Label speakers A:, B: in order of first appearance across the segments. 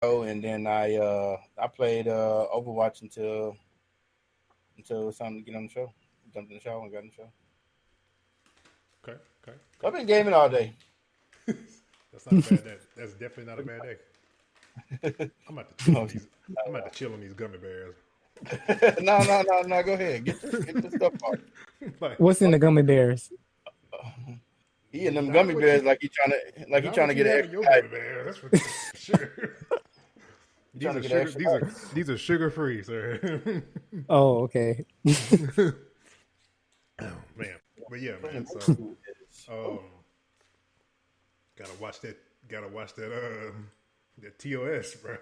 A: and then I played Overwatch until something to get on the show. Jumped in the shower and got in the show.
B: Okay.
A: So I've been gaming all day.
B: That's not a bad day. That's definitely not a bad day. I'm about to chill on these. I'm about to chill on these gummy bears.
A: No. Go ahead. Get the stuff off.
C: What's in the gummy bears?
A: He and them gummy bears like he trying to get an extra.
B: Your gummy bears. That's for sure. These are sugar free, sir.
C: Oh, okay.
B: Oh man, but yeah, man. So, gotta watch that. That TOS, bro.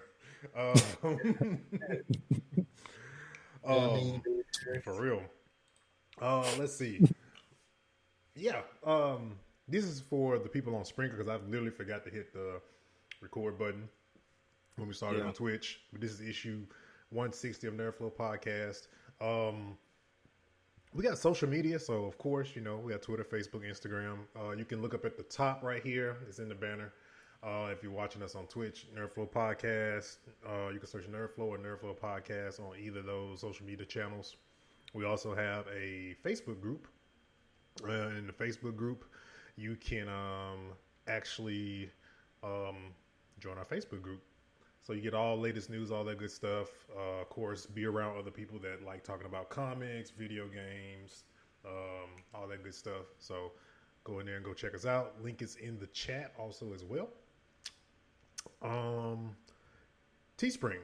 B: For real. Let's see. Yeah. This is for the people on Sprinkler because I literally forgot to hit the record button when we started on Twitch. But this is issue 160 of NerdFlow Podcast. We got social media, so of course, we got Twitter, Facebook, Instagram. You can look up at the top right here. It's in the banner. If you're watching us on Twitch, NerdFlow Podcast. You can search NerdFlow or NerdFlow Podcast on either of those social media channels. We also have a Facebook group. In the Facebook group, you can actually join our Facebook group. So you get all latest news, all that good stuff. Of course, be around other people that like talking about comics, video games, all that good stuff. So go in there and go check us out. Link is in the chat also as well. Teespring.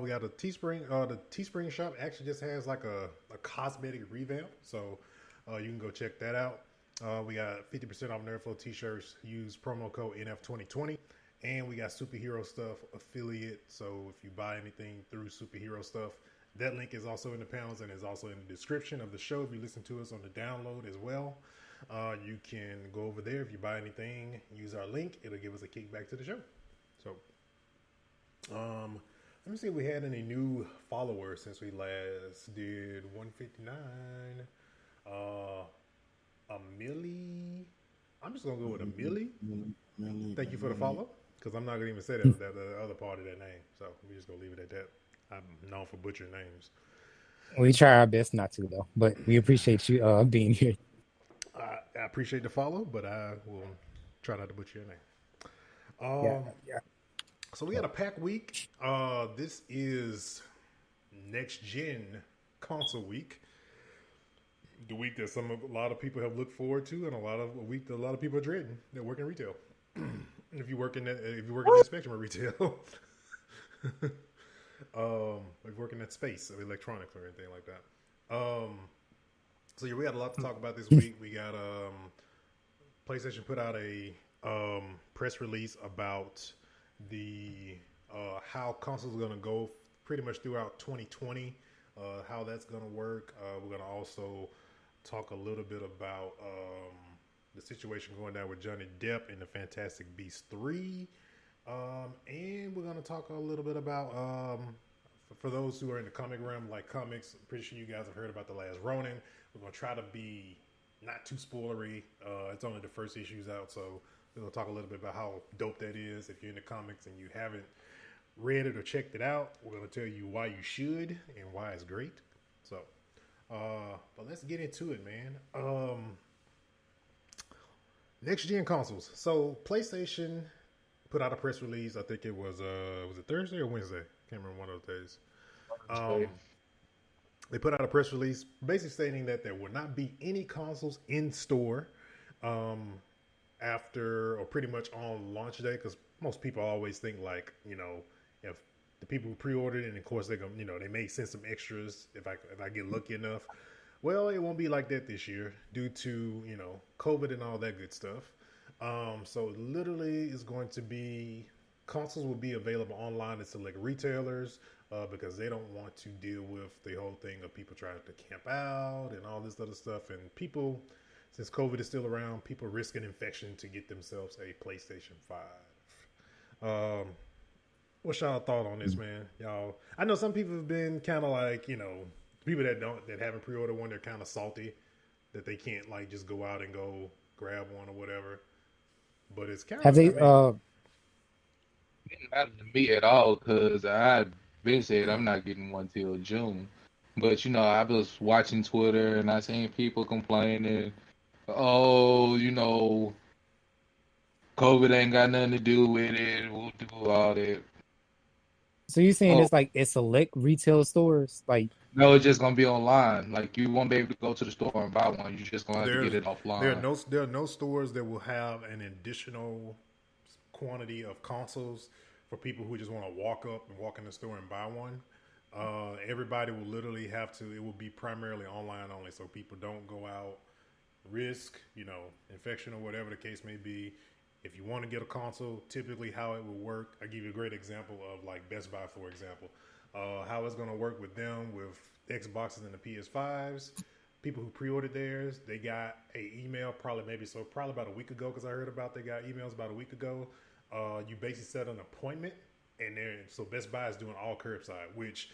B: We got a Teespring. The Teespring shop actually just has like a cosmetic revamp. So you can go check that out. We got 50% off NerdFlow t-shirts. Use promo code NF2020. And we got superhero stuff affiliate. So if you buy anything through superhero stuff, that link is also in the panels and is also in the description of the show. If you listen to us on the download as well, you can go over there. If you buy anything, use our link. It'll give us a kickback to the show. So, let me see if we had any new followers since we last did 159. A Millie. I'm just going to go with a Millie. Thank you for the follow. Because I'm not going to even say that the other part of that name. So we're just going to leave it at that. I'm known for butchering names.
C: We try our best not to, though. But we appreciate you being here.
B: I appreciate the follow, but I will try not to butcher your name.
C: Yeah.
B: So we got a pack week. This is next gen console week. The week that a lot of people have looked forward to, and a week that a lot of people are dreading that work in retail. If you work in that spectrum of retail, if you work in that space of electronics or anything like that. So yeah, we got a lot to talk about this week. We got PlayStation put out a press release about the how consoles are going to go pretty much throughout 2020. How that's going to work. We're going to also talk a little bit about the situation going down with Johnny Depp in the Fantastic Beasts 3. And we're going to talk a little bit about, for those who are in the comic realm, like comics, I'm pretty sure you guys have heard about The Last Ronin. We're going to try to be not too spoilery. It's only the first issue's out, so we're going to talk a little bit about how dope that is. If you're into comics and you haven't read it or checked it out, we're going to tell you why you should and why it's great. So, but let's get into it, man. Next gen consoles. So PlayStation put out a press release. I think it was it Thursday or Wednesday? Can't remember one of those days. They put out a press release basically stating that there will not be any consoles in store after or pretty much on launch day, because most people always think like, if the people who pre-ordered it, and of course they're gonna, they may send some extras if I get lucky enough. Well, it won't be like that this year due to, COVID and all that good stuff. So literally it's going to be, consoles will be available online at select retailers because they don't want to deal with the whole thing of people trying to camp out and all this other stuff. And people, since COVID is still around, people risk an infection to get themselves a PlayStation 5. What's y'all thought on this, man? Y'all, I know some people have been kind of like, people that haven't pre-ordered one, they're kind of salty that they can't like just go out and go grab one or whatever. But it's kind
C: have
B: of
D: didn't matter to me at all because I been said I'm not getting one till June. But I was watching Twitter and I seen people complaining, oh, COVID ain't got nothing to do with it. We'll do all that.
C: So you're saying
D: Oh,
C: it's like it's select retail stores, like
D: no, it's just gonna be online. Like you won't be able to go to the store and buy one. You're just gonna have to get it offline.
B: There are no stores that will have an additional quantity of consoles for people who just want to walk up and walk in the store and buy one. Everybody will literally have to. It will be primarily online only, so people don't go out, risk infection or whatever the case may be. If you want to get a console, typically how it will work, I give you a great example of like Best Buy, for example, how it's going to work with them with Xboxes and the PS5s. People who pre-ordered theirs, they got a email probably about a week ago because I heard about they got emails about a week ago. You basically set an appointment, and so Best Buy is doing all curbside, which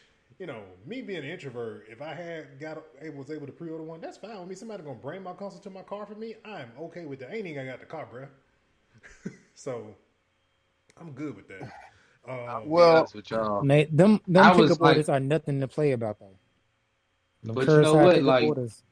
B: me being an introvert, if I was able to pre-order one, that's fine with me. Somebody gonna bring my console to my car for me, I'm okay with that. I ain't even got the car, bro. So I'm good with that.
A: Well,
D: With y'all.
C: them
D: I was
C: pickup
D: like,
C: orders are nothing to play about though. Them
D: but you know
C: curbside
D: what?
C: pickup orders.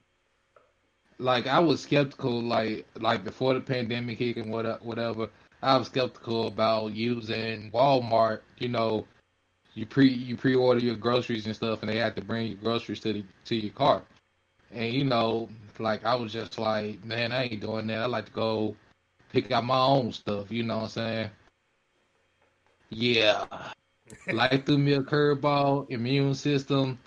D: Like I was skeptical, like before the pandemic hit and whatever. I was skeptical about using Walmart. You pre-order your groceries and stuff, and they have to bring your groceries to your car. And like I was just like, man, I ain't doing that. I like to go pick out my own stuff. You know what I'm saying? Yeah, life threw me a curveball. Immune system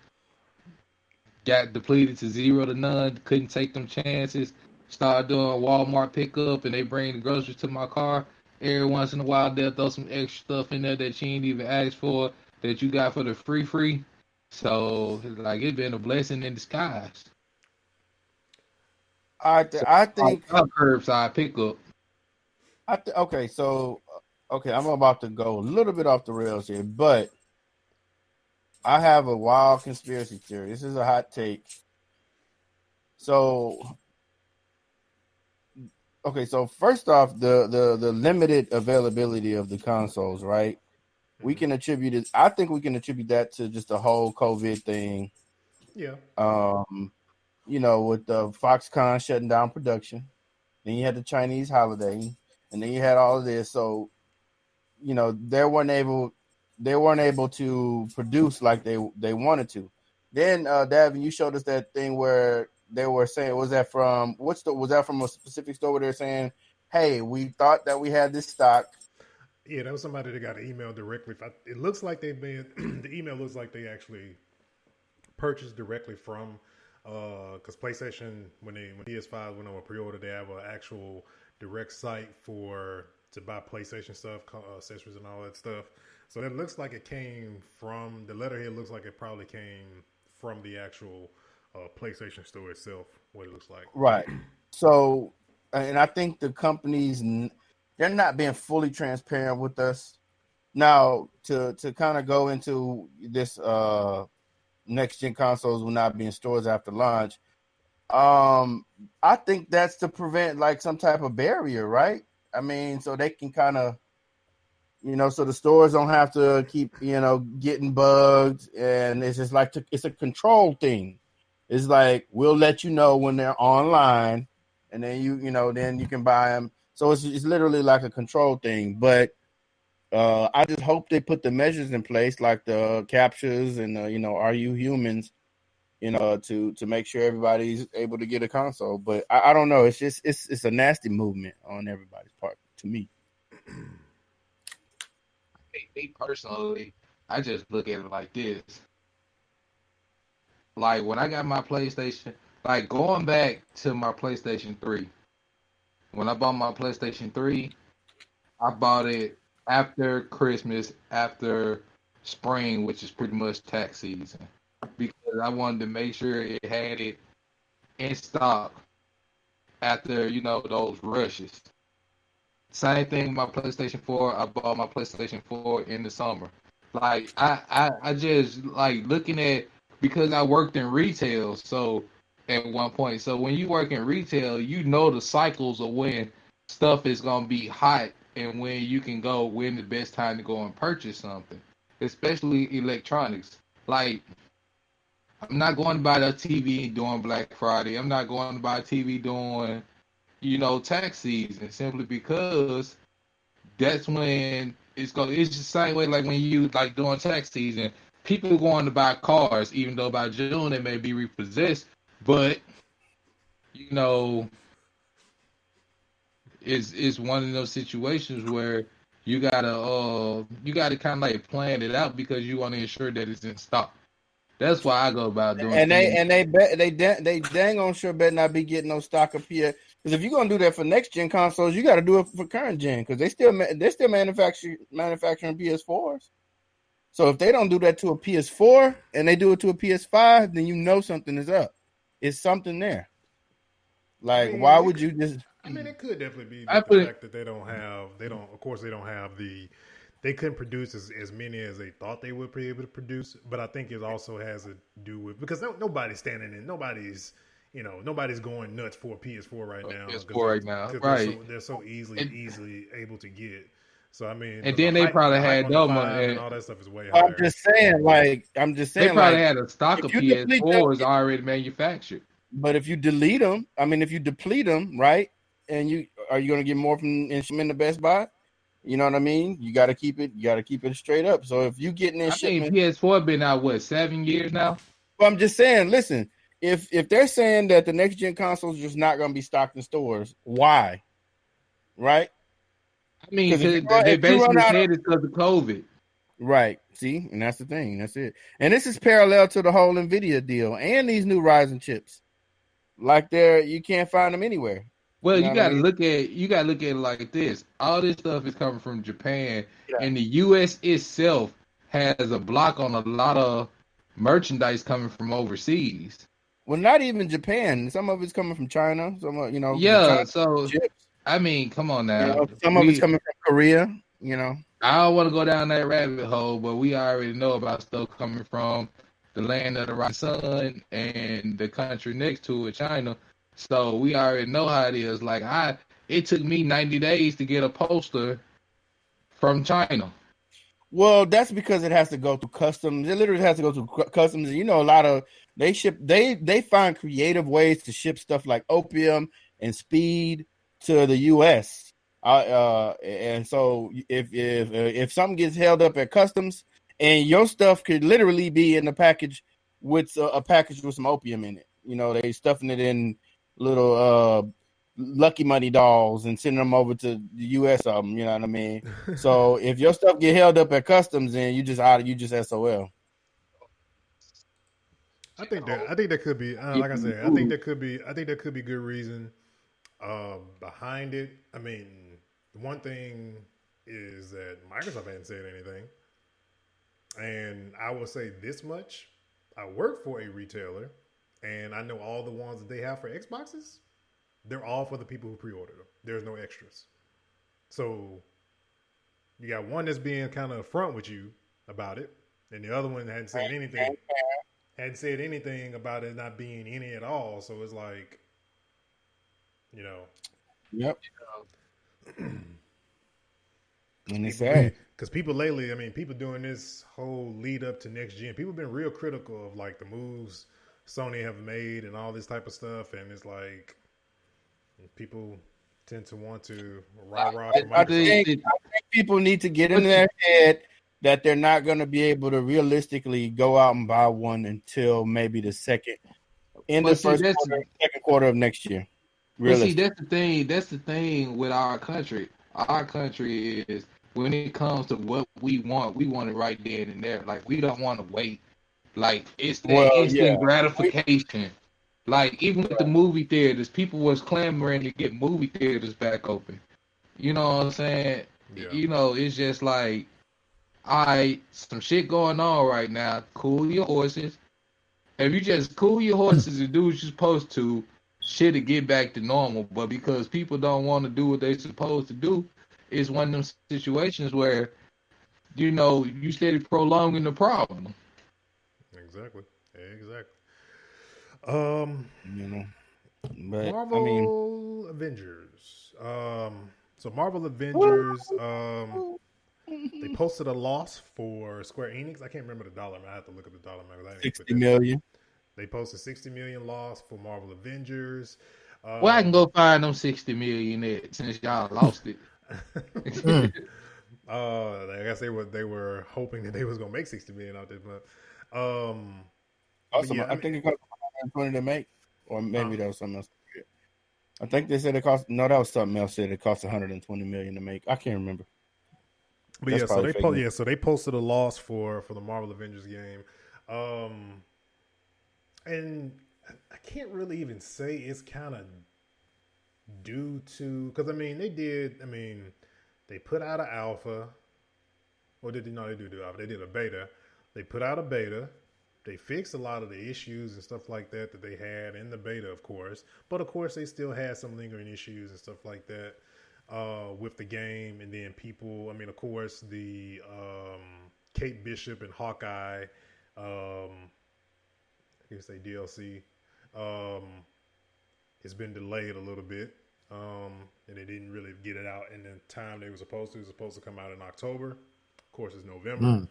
D: got depleted to 0 to none. Couldn't take them chances. Started doing Walmart pickup, and they bring the groceries to my car. Every once in a while, they'll throw some extra stuff in there that you ain't even asked for, that you got for the free. So, like, it's been a blessing in disguise.
A: I think
D: Curbside pickup.
A: okay. So I'm about to go a little bit off the rails here, but I have a wild conspiracy theory. This is a hot take. So, okay. So first off, the limited availability of the consoles, right? We can attribute it. I think we can attribute that to just the whole COVID thing.
B: Yeah.
A: With the Foxconn shutting down production, then you had the Chinese holiday, and then you had all of this. So, they weren't able to produce like they wanted to. Then, Davin, you showed us that thing where they were saying, was that from a specific store where they're saying, hey, we thought that we had this stock.
B: Yeah, that was somebody that got an email directly. It looks like the email looks like they actually purchased directly from, because PlayStation, when PS5 went on a pre-order, they have an actual direct site to buy PlayStation stuff, accessories and all that stuff. So it looks like it came from, the letterhead looks like it probably came from the actual PlayStation store itself, what it looks like.
A: Right. So, and I think the companies, they're not being fully transparent with us. Now, to kind of go into this next gen consoles will not be in stores after launch. I think that's to prevent like some type of barrier, right? I mean, so they can kind of, so the stores don't have to keep, getting bugged, and it's just like it's a control thing. It's like we'll let you know when they're online, and then then you can buy them. So it's literally like a control thing. But I just hope they put the measures in place, like the captures and are you humans, to make sure everybody's able to get a console. But I don't know. It's just it's a nasty movement on everybody's part to me.
D: Me personally, I just look at it like this. Like when I got my PlayStation, like going back to my PlayStation 3. When I bought my PlayStation 3, I bought it after Christmas, after spring, which is pretty much tax season, because I wanted to make sure it had it in stock after, those rushes. Same thing with my PlayStation 4. I bought my PlayStation 4 in the summer. Like I just like looking at, because I worked in retail, so at one point. So when you work in retail, the cycles of when stuff is gonna be hot and when you can go, when the best time to go and purchase something, especially electronics. Like, I'm not going to buy the TV during Black Friday. I'm not going to buy a TV during, tax season, simply because that's when it's the same way like when you like during tax season, people going to buy cars, even though by June they may be repossessed, but you know, it's one of those situations where you gotta kind of like plan it out because you want to ensure that it's in stock. That's why I go about doing
A: And
D: things.
A: they dang on sure better not be getting no stock of PS. Because if you're gonna do that for next gen consoles, you got to do it for current gen because they're still manufacturing PS4s. So if they don't do that to a PS4 and they do it to a PS5, then you know something is up. It's something there. Like, why would you just?
B: I mean, it could definitely be
D: I
B: the
D: put-
B: fact that they don't have they couldn't produce as many as they thought they would be able to produce. But I think it also has to do with because nobody's going nuts for a PS4 right now.
D: PS4 right now,
B: because
D: right?
B: they're so easily able to get. So I mean,
D: And then they probably had
B: no
D: money.
B: and all that stuff is way higher.
A: I'm just saying,
D: They probably had a stock of
A: if you deplete
D: PS4s already manufactured.
A: But if you delete them, if you deplete them, right, and are you going to get more from shipment to Best Buy? You know what I mean? You got to keep it. You got to keep it straight up. So if you getting in shipment,
D: PS4 been out 7 years now.
A: Well, I'm just saying. Listen, if they're saying that the next gen consoles are just not going to be stocked in stores, why? Right?
D: I mean, they basically said it's because of COVID.
A: Right. See, and that's the thing. That's it. And this is parallel to the whole NVIDIA deal and these new Ryzen chips. Like you can't find them anywhere.
D: Well, you got to look at it like this. All this stuff is coming from Japan, and the U.S. itself has a block on a lot of merchandise coming from overseas.
A: Well, not even Japan. Some of it's coming from China. Some of
D: yeah. So chips. I mean, come on now.
A: Some of it's coming from Korea.
D: I don't want to go down that rabbit hole, but we already know about stuff coming from the land of the rising sun and the country next to it, China. So we already know how it is. Like it took me 90 days to get a poster from China.
A: Well, that's because it has to go through customs. It literally has to go through customs. A lot of they find creative ways to ship stuff like opium and speed to the U.S. And so if something gets held up at customs, and your stuff could literally be in the package with a package with some opium in it. They stuffing it in little Lucky Money dolls and sending them over to the U.S. of them. You know what I mean? So if your stuff get held up at customs, then you just SOL.
B: I think that could be like I said. I think there could be good reason behind it. I mean, one thing is that Microsoft hadn't said anything. And I will say this much. I work for a retailer, and I know all the ones that they have for Xboxes, they're all for the people who pre-order them. There's no extras. So you got one that's being kind of upfront with you about it, and the other one hadn't said anything about it not being in it at all. So it's like,
A: Yep. And it's sad.
B: Because people lately, people doing this whole lead up to next gen, people have been real critical of like the moves Sony have made and all this type of stuff. And it's like people tend to want to rah-rah for
A: I think people need to get in their head that they're not going to be able to realistically go out and buy one until maybe the second quarter of next year.
D: See, that's the thing. That's the thing with our country. Our country is, when it comes to what we want it right then and there. Like, we don't want to wait. Like, it's that instant gratification. Like, even with the movie theaters, people was clamoring to get movie theaters back open. You know what I'm saying? Yeah. It's just like, all right, some shit going on right now. Cool your horses. If you just cool your horses and do what you're supposed to, shit to get back to normal. But because people don't want to do what they're supposed to do, it's one of them situations where, you steady prolonging the problem.
B: Exactly.
A: But,
B: Marvel Avengers. So Marvel Avengers, they posted a loss for Square Enix. I can't remember the dollar amount. I have to look at the dollar amount. I didn't put
A: 60
B: that
A: million.
B: in. They posted 60 million loss for Marvel Avengers.
D: Well, I can go find them 60 million at since y'all lost it.
B: I guess they were hoping that they was gonna make 60 million out there, but
A: Also,
B: yeah,
A: I think it cost 120 to make, or maybe that was something else. I think they said it cost. No, that was something else. Said it cost 120 million to make. I can't remember.
B: But
A: That's
B: yeah, so
A: probably
B: so they posted a loss for the Marvel Avengers game, and I can't really even say it's kind of due to, because they put out an alpha, or did they? No, they do alpha. They did a beta. They put out a beta. They fixed a lot of the issues and stuff like that they had in the beta, of course. But of course, they still had some lingering issues and stuff like that with the game. And then people, of course, the Kate Bishop and Hawkeye, I guess they DLC, it's been delayed a little bit. And they didn't really get it out in the time they were supposed to. It was supposed to come out in October. Of course, it's November.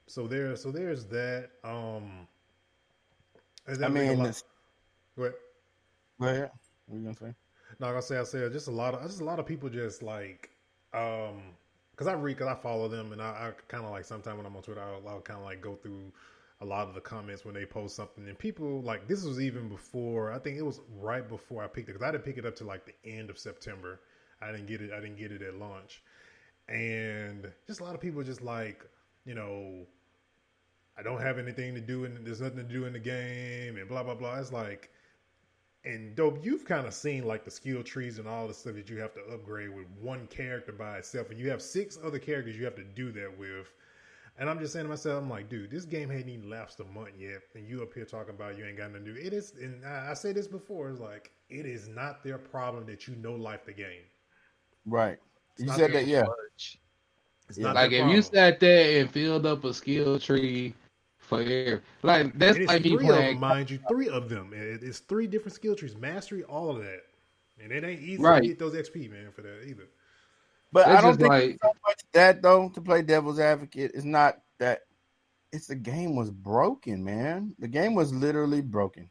B: So there's that. And then
A: go
B: ahead.
A: ahead. What are you gonna say?
B: No, I'm gonna say I said just a lot of people just like because I follow them, and I kind of like sometimes when I'm on Twitter I'll kind of like go through a lot of the comments when they post something, and people like, this was even before, I think it was right before I picked it, because I didn't pick it up to like the end of September. I didn't get it at launch, and just a lot of people just like, I don't have anything to do, and there's nothing to do in the game, and blah blah blah. It's like, and Dope, you've kind of seen like the skill trees and all the stuff that you have to upgrade with one character by itself, and you have 6 other characters you have to do that with. And I'm just saying to myself, I'm like, dude, this game hadn't even lapsed a month yet, and you up here talking about you ain't got nothing to do. It is, and I said this before, it's like, it is not their problem that you know life the game.
A: Right. You said that, yeah.
B: It's not
D: like if you sat there and filled up a skill tree for air, like that's like me playing.
B: Mind you, 3 of them. It's 3 different skill trees, mastery, all of that, and it ain't easy to get those XP, man, for that either.
A: But I don't think it's so much that, though, to play devil's advocate. It's not that. It's the game was broken, man. The game was literally broken.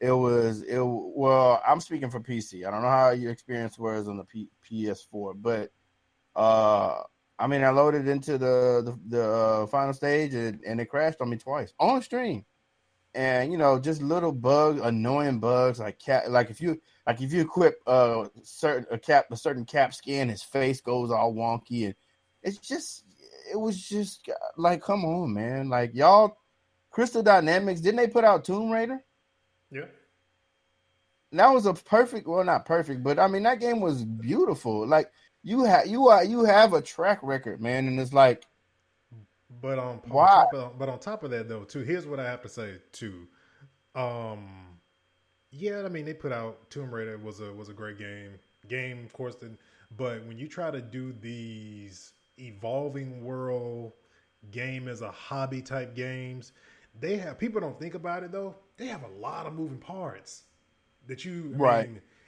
A: Well, I'm speaking for PC. I don't know how your experience was on the PS4, but I loaded into the final stage and it crashed on me twice on stream. And just little annoying bugs like if you equip a certain cap skin, his face goes all wonky, and it was just like, come on, man. Like, y'all, Crystal Dynamics, didn't they put out Tomb Raider?
B: Yeah.
A: And that was not perfect, but that game was beautiful. Like, you have a track record, man, and it's like,
B: but on top of that though, too, here's what I have to say too. They put out Tomb Raider was a great game, of course, but when you try to do these evolving world game as a hobby type games, people don't think about it though. They have a lot of moving parts that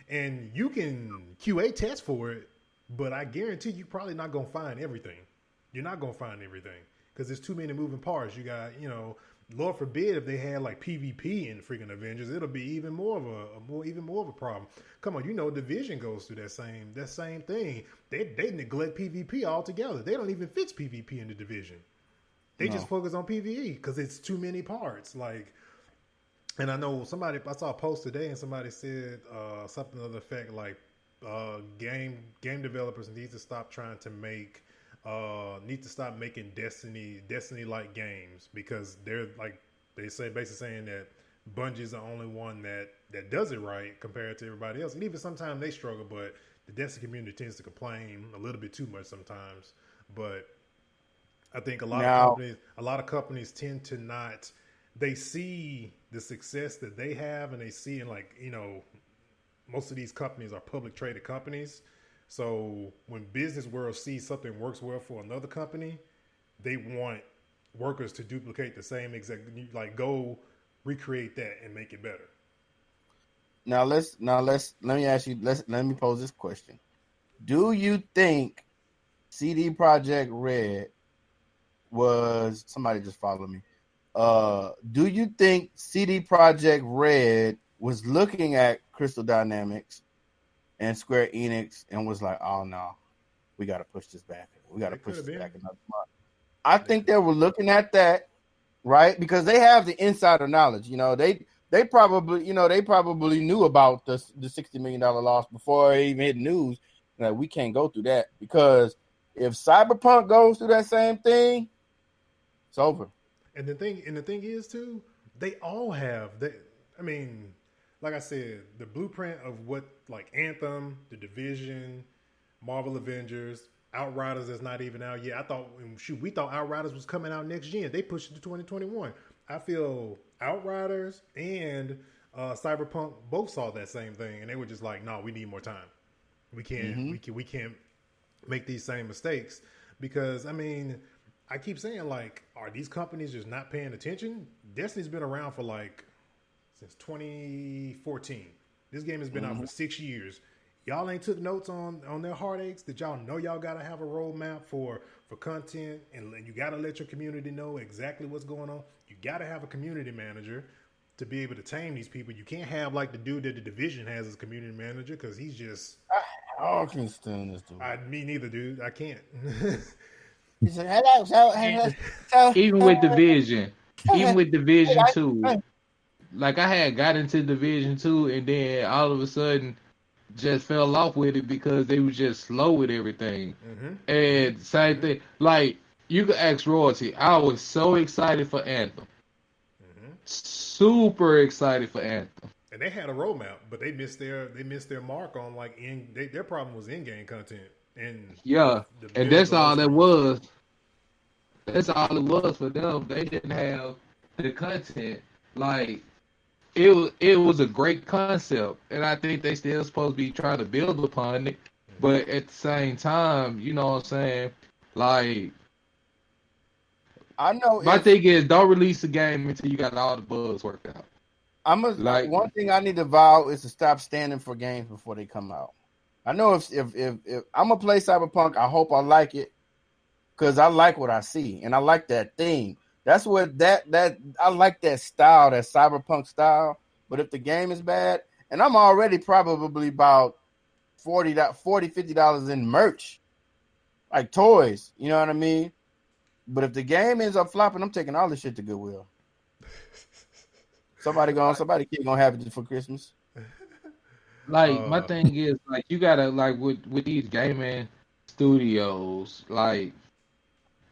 B: and you can QA test for it, but I guarantee you're probably not gonna find everything. You're not gonna find everything because there's too many moving parts. You got, Lord forbid if they had like PvP in freaking Avengers, it'll be even more of a problem. Come on, Division goes through that same thing. They neglect PvP altogether. They don't even fix PvP in the Division. They just focus on PvE because it's too many parts. Like, and I know I saw a post today and somebody said something to the effect like game developers need to stop making Destiny like games, because they're like, basically saying that Bungie's the only one that does it right compared to everybody else. And even sometimes they struggle, but the Destiny community tends to complain a little bit too much sometimes. But I think a lot of companies tend to not, they see the success that they have, and they see, and like, most of these companies are public traded companies. So when business world sees something works well for another company, they want workers to duplicate the same exact, like, go recreate that and make it better.
A: let me pose this question. Do you think CD Projekt Red was somebody just follow me? Do you think CD Projekt Red was looking at Crystal Dynamics and Square Enix and was like, "Oh no, we got to push this back. We got to push this back another month." I think they were looking at that, right? Because they have the insider knowledge. They probably knew about the $60 million loss before it even hit news. Like, we can't go through that, because if Cyberpunk goes through that same thing, it's over.
B: And the thing is too, they all have that. I mean, like I said, the blueprint of what, like Anthem, The Division, Marvel Avengers, Outriders that's not even out yet. We thought Outriders was coming out next gen. They pushed it to 2021. I feel Outriders and Cyberpunk both saw that same thing, and they were just like, "No, we need more time. We can't we can't make these same mistakes." Because I mean, I keep saying, like, are these companies just not paying attention? Destiny's been around for since 2014. This game has been out for 6 years. Y'all ain't took notes on their heartaches. Did y'all know y'all got to have a roadmap for content, and you got to let your community know exactly what's going on? You got to have a community manager to be able to tame these people. You can't have like the dude that The Division has as community manager, because he's just...
A: I can't stand this dude.
B: Me neither, dude. I can't.
A: He said, hello.
D: Even with Division 2, like I had got into Division 2 and then all of a sudden just fell off with it because they was just slow with everything. And same thing, like you could ask Royalty. I was so excited for Anthem. Super excited for Anthem.
B: And they had a roadmap, but they missed their mark on their problem was in-game content. And
D: and that's all it was. That's all it was for them. They didn't have the content. Like it was a great concept, and I think they still supposed to be trying to build upon it. But at the same time, you know what I'm saying? Like,
A: I know
D: my thing is, don't release the game until you got all the bugs worked out.
A: One thing I need to vow is to stop standing for games before they come out. I know if I'm gonna play Cyberpunk, I hope I like it, because I like what I see and I like that theme. That's what I like, that style, that Cyberpunk style. But if the game is bad, and I'm already probably about $50 in merch, like toys, you know what I mean? But if the game ends up flopping, I'm taking all this shit to Goodwill. Somebody kid gonna have it for Christmas.
D: Like, my thing is, like, you gotta, like, with these gaming studios, like,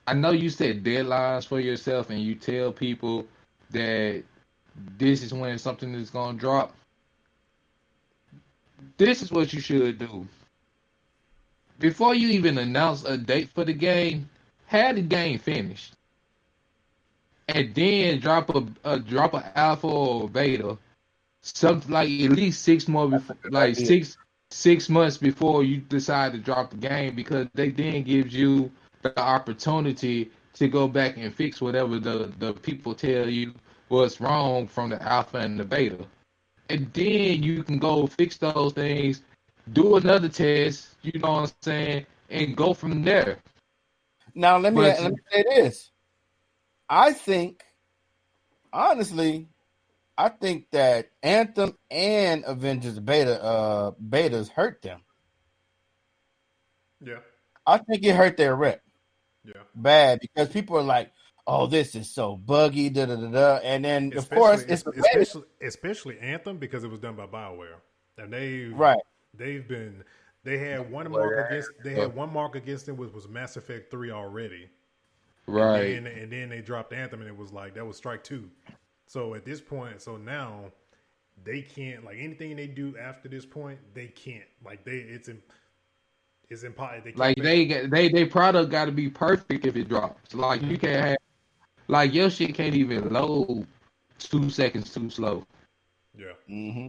D: I know you set deadlines for yourself and you tell people that this is when something is gonna drop. This is what you should do. Before you even announce a date for the game, have the game finished. And then drop an alpha or beta, something like at least 6 more before, like six months before you decide to drop the game, because they then gives you the opportunity to go back and fix whatever the people tell you was wrong from the alpha and the beta. And then you can go fix those things, do another test, you know what I'm saying, and go from there.
A: Now let me say this. I think that Anthem and Avengers betas hurt them.
B: Yeah.
A: I think it hurt their rep.
B: Yeah.
A: Bad, because people are like, "Oh, this is so buggy, da da da da," and then of course it's
B: especially Anthem, because it was done by BioWare, and they had one mark against them was Mass Effect 3 already.
D: Right.
B: And then they dropped Anthem, and it was like, that was strike 2. So at this point, now they can't, like, anything they do after this point, they can't. Like, it's impossible.
D: Like, they product got to be perfect if it drops. Like, you can't have, like, your shit can't even load 2 seconds too slow.
B: Yeah.
A: Mm-hmm.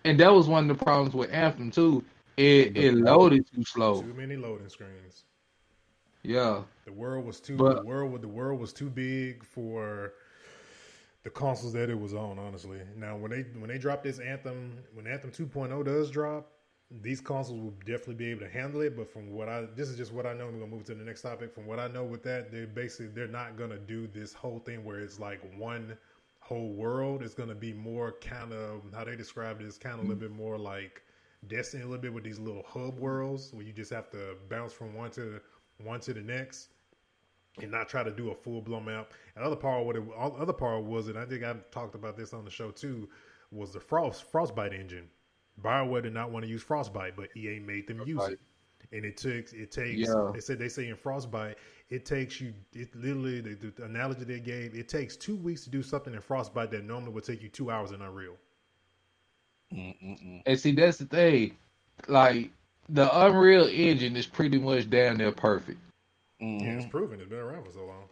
D: And that was one of the problems with Anthem too. It loaded too slow.
B: Too many loading screens.
D: Yeah.
B: The world was too big for the consoles that it was on. Honestly, now when they drop this Anthem, when Anthem 2.0 does drop, these consoles will definitely be able to handle it. But from this is just what I know. We're gonna move to the next topic. From what I know with that, they're not gonna do this whole thing where it's like one whole world. It's gonna be more kind of how they described it. It's kind of a little bit more like Destiny, a little bit with these little hub worlds where you just have to bounce from one to the next, and not try to do a full blown map. And other part was, and I think I talked about this on the show too, was the Frostbite engine. BioWare did not want to use Frostbite, but EA made them use it. And it takes. Yeah. They say in Frostbite, it literally, the analogy they gave, it takes 2 weeks to do something in Frostbite that normally would take you 2 hours in Unreal.
D: And see, that's the thing. Like, the Unreal Engine is pretty much damn near perfect.
B: Yeah, it's proven. It's been around for so long.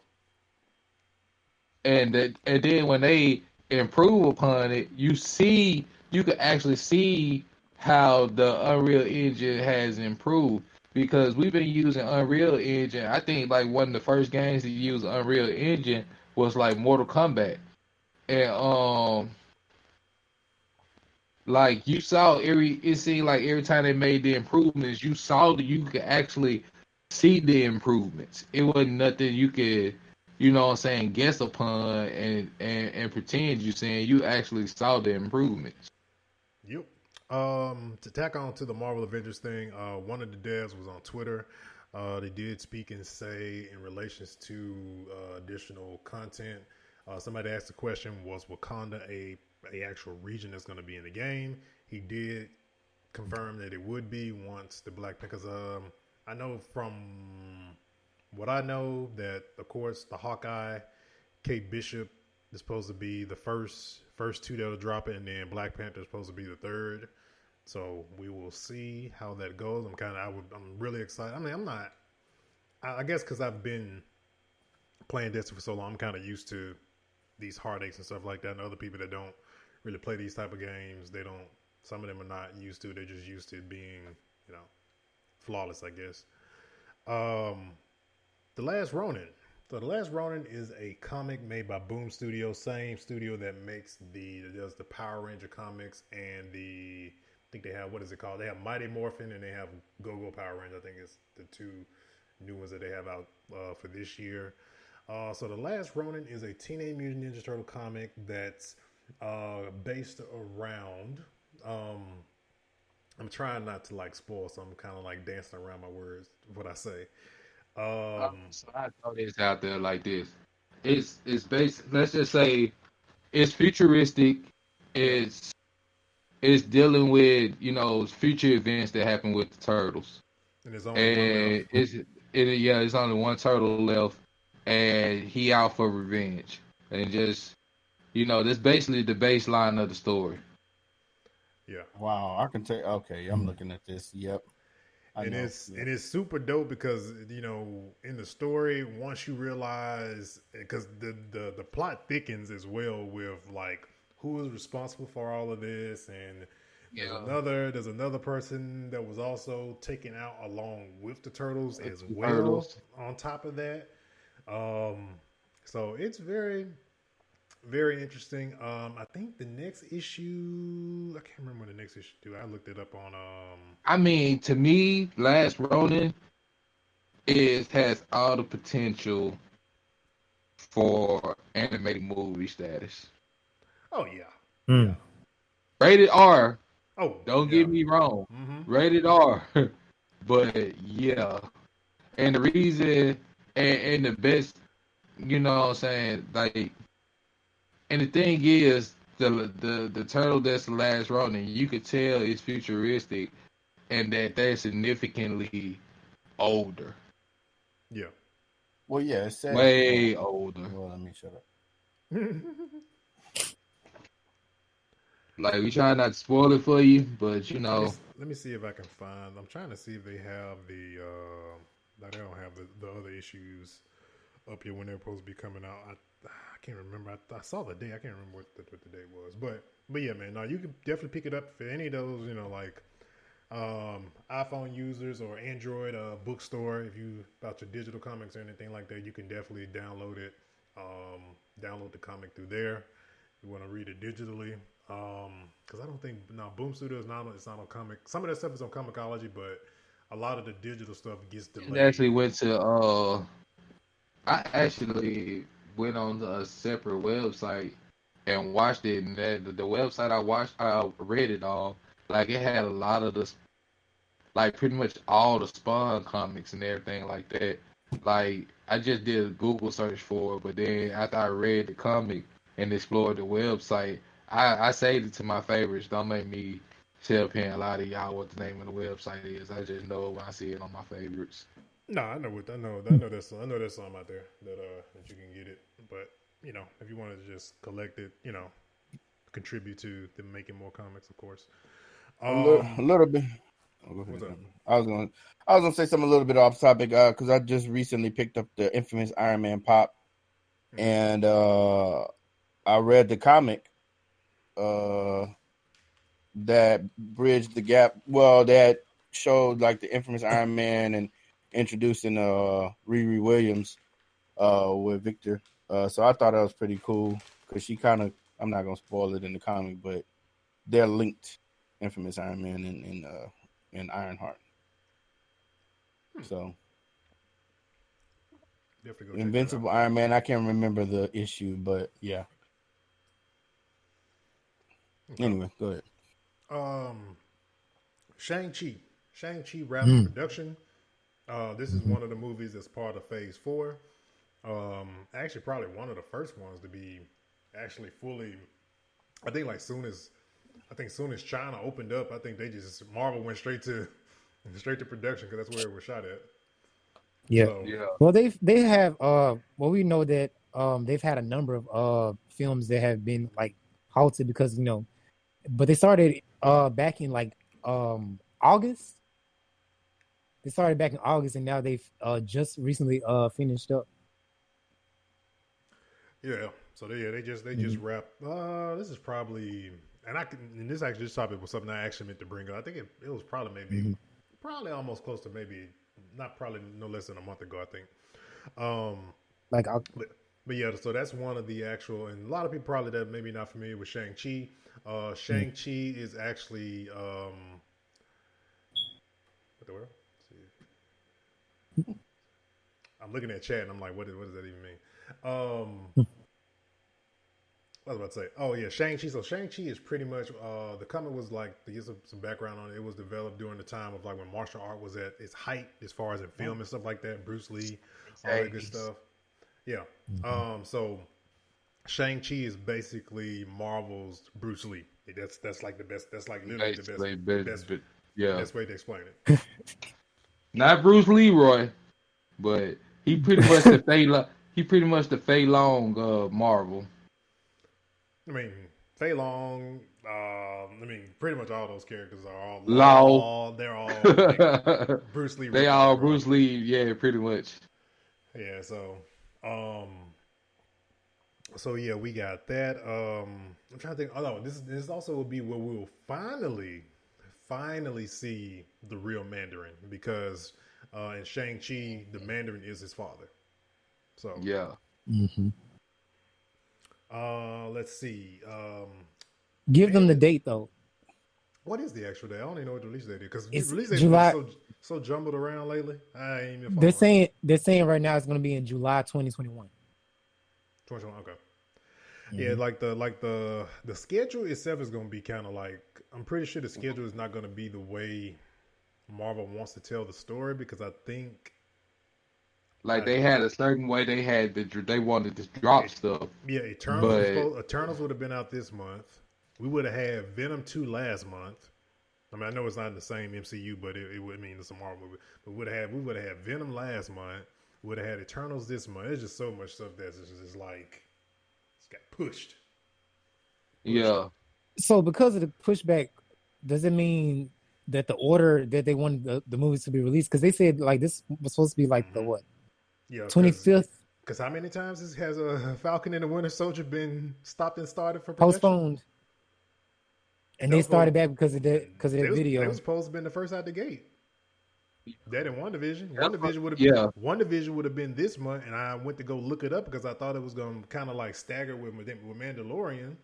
D: And then when they improve upon it, you can actually see how the Unreal Engine has improved, because we've been using Unreal Engine. I think like one of the first games to use Unreal Engine was like Mortal Kombat, and like you saw it seemed like every time they made the improvements, you could actually see the improvements. It wasn't nothing you could, what I'm saying, guess upon and pretend you saying. You actually saw the improvements.
B: Yep. To tack on to the Marvel Avengers thing, one of the devs was on Twitter. They did speak and say in relations to additional content. Somebody asked the question, was Wakanda a actual region that's going to be in the game? He did confirm that it would be once the Black Panthers. I know from what I know that, of course, the Hawkeye, Kate Bishop is supposed to be the first two that'll drop it, and then Black Panther is supposed to be the third. So we will see how that goes. I'm really excited. I mean, I guess because I've been playing Destiny for so long, I'm kind of used to these heartaches and stuff like that. And other people that don't really play these type of games, some of them are not used to it. They're just used to it being, flawless, I guess. The Last Ronin. So The Last Ronin is a comic made by Boom Studios, same studio that does the Power Ranger comics and I think they have, what is it called? They have Mighty Morphin and they have Go-Go Power Ranger. I think it's the two new ones that they have out for this year. So The Last Ronin is a Teenage Mutant Ninja Turtle comic that's based around, I'm trying not to spoil, so I'm kind of dancing around my words, what I say.
D: So I throw this out there like this. It's based, let's just say it's futuristic. It's dealing with, future events that happen with the turtles.
B: And there's only
D: it's only one turtle left, and he out for revenge. And just, that's basically the baseline of the story.
B: Yeah.
A: Wow, I can tell. Okay, I'm looking at this. Yep.
B: It's super dope because in the story, once you realize, because the plot thickens as well with who is responsible for all of this, and there's another person that was also taken out along with the turtles as well. On top of that, so it's very, very interesting. I think the next issue, I can't remember what the next issue do. I looked it up on.
D: I mean, to me, Last Ronin has all the potential for animated movie status.
B: Oh yeah.
C: Mm.
D: Rated R.
B: Oh,
D: don't get me wrong. Mm-hmm. Rated R. But yeah, and the reason and the best, what I'm saying, and the thing is, the turtle that's the Last Ronin, you could tell it's futuristic, and that they're significantly older.
B: Yeah.
A: Well, yeah, it says
D: way older.
A: Well, let me shut up.
D: We try not to spoil it for you, but
B: Let me see if I can find. I'm trying to see if they have they don't have the other issues up here when they're supposed to be coming out. I can't remember. I saw the day. I can't remember what the date was. But yeah, man. No, you can definitely pick it up for any of those. iPhone users or Android bookstore. If you about your digital comics or anything like that, you can definitely download it. Download the comic through there. You want to read it digitally. Because I don't think Boom Studio is not. It's not on comic. Some of that stuff is on Comicology, but a lot of the digital stuff gets delayed.
D: I actually went to. I actually went on a separate website and watched it. And the website I read it on. Like it had a lot of like pretty much all the Spawn comics and everything like that. Like I just did a Google search for it, but then after I read the comic and explored the website, I saved it to my favorites. Don't make me tell a lot of y'all what the name of the website is. I just know it when I see it on my favorites.
B: No, I know there's some out there that you can get it. But if you wanted to just collect it, contribute to them making more comics, of course.
A: A little bit. Oh,
B: what's up?
A: I was gonna say something a little bit off topic because I just recently picked up the infamous Iron Man pop, and I read the comic that bridged the gap. Well, that showed like the infamous Iron Man and introducing Riri Williams with Victor. So I thought that was pretty cool because she kind of, I'm not gonna spoil it in the comic, but they're linked, infamous Iron Man and Ironheart. So Invincible Iron Man, I can't remember the issue, but yeah. Okay. Anyway, go ahead.
B: Shang-Chi wrapped production. This is one of the movies that's part of Phase 4. Actually, probably one of the first ones to be actually fully. I think soon as China opened up, I think Marvel went straight to production because that's where it was shot at.
C: Yeah.
B: So,
C: yeah. Well, they have. We know that they've had a number of films that have been like halted because but they started back in August. They started back in August, and now they've just recently finished up.
B: Yeah. So they just wrapped. This is probably, and this topic was something I actually meant to bring up. I think it was probably maybe probably almost close to maybe no less than a month ago. I think. But yeah, so that's one of the actual, and a lot of people probably that maybe not familiar with Shang-Chi. Shang-Chi is actually what the world? I'm looking at chat and I'm like, what does that even mean? What was I about to say? Oh yeah, Shang-Chi. So Shang-Chi is pretty much the comic was like, to give some background on it, it was developed during the time of when martial art was at its height as far as in film and stuff like that. Bruce Lee, all that good stuff. Yeah. So Shang-Chi is basically Marvel's Bruce Lee. That's like the best. That's like literally the best way to explain it.
D: Not Bruce Leroy, but he pretty much the Fei Long Marvel.
B: I mean, Fei Long. Pretty much all those characters are all
D: Law.
B: They're all Bruce Lee.
D: They all Bruce Lee. Yeah, pretty much.
B: Yeah. So yeah, we got that. I'm trying to think. Oh no, this also will be where we will finally see the real Mandarin because in Shang-Chi, the Mandarin is his father. So
D: yeah.
B: Let's see.
C: Give them the date though.
B: What is the actual date? I don't even know what the release date is because release date
C: July.
B: Is so jumbled around lately. I ain't even.
C: They're saying right now it's going to be in July 2021.
B: 2021. Okay. Yeah, the schedule itself is going to be kind of like, I'm pretty sure the schedule is not going to be the way Marvel wants to tell the story because I think
D: they had a certain way they wanted to drop stuff.
B: Yeah, Eternals would have been out this month. We would have had Venom 2 last month. I mean, I know it's not in the same MCU, but it would mean it's a Marvel movie. But we would have had Venom last month. We would have had Eternals this month. There's just so much stuff that's just like it's got pushed.
D: Yeah.
C: So because of the pushback, does it mean that the order that they wanted the movies to be released? Because they said this was supposed to be the what?
B: Yeah,
C: 25th.
B: Because how many times has a Falcon and the Winter Soldier been stopped and started for
C: production? Postponed? And they started back because of that video.
B: They was supposed to have been the first out the gate. That in WandaVision. WandaVision would have been this month, and I went to go look it up because I thought it was going to kind of like stagger with Mandalorian.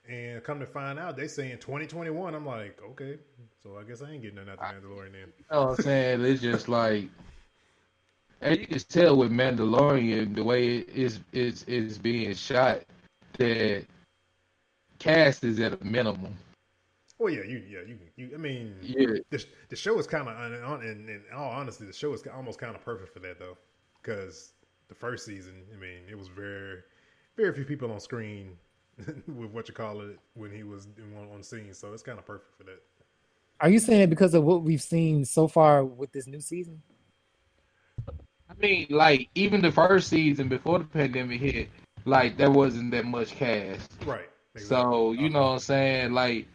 B: And come to find out, they saying 2021. I'm like, okay, so I guess I ain't getting nothing out the Mandalorian then.
D: You know what I'm saying? It's just like, and you can tell with Mandalorian the way it's being shot that cast is at a minimum.
B: Well, yeah, you. I mean,
D: Yeah.
B: the show is kind of, in all honesty, the show is almost kind of perfect for that though, because the first season, I mean, it was very, very few people on screen with what you call it when he was on scene, so it's kind of perfect for that.
C: Are you saying it because of what we've seen so far with this new season?
D: I mean, like, even the first season before the pandemic hit, like, there wasn't that much cast.
B: Right. Exactly.
D: So, you know what I'm saying? Like,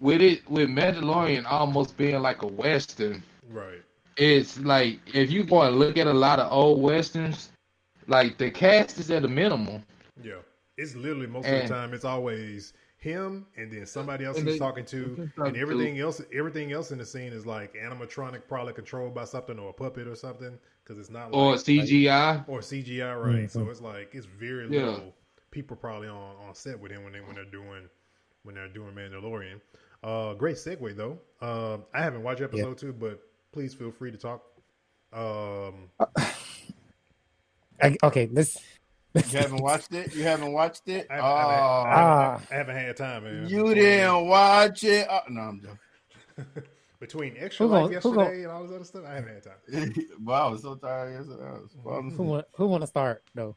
D: with Mandalorian almost being like a Western,
B: right.
D: It's like, if you want to look at a lot of old Westerns, like, the cast is at a minimum.
B: Yeah. It's literally most of the time, it's always him and then somebody else he's talking to, and everything else in the scene is like animatronic, probably controlled by something or a puppet or something, because it's not
D: or CGI
B: or CGI, right? Mm-hmm. So it's like it's very little people probably on set with him when they're doing Mandalorian. Great segue though. I haven't watched episode 2, but please feel free to talk.
C: Okay, let's.
A: You haven't watched it? You haven't watched it?
B: I haven't had time, man.
A: You didn't watch it? No, I'm joking.
B: Between Extra Life yesterday and all this other stuff, I haven't had time.
A: Wow, I was so tired yesterday.
C: Who want to start though?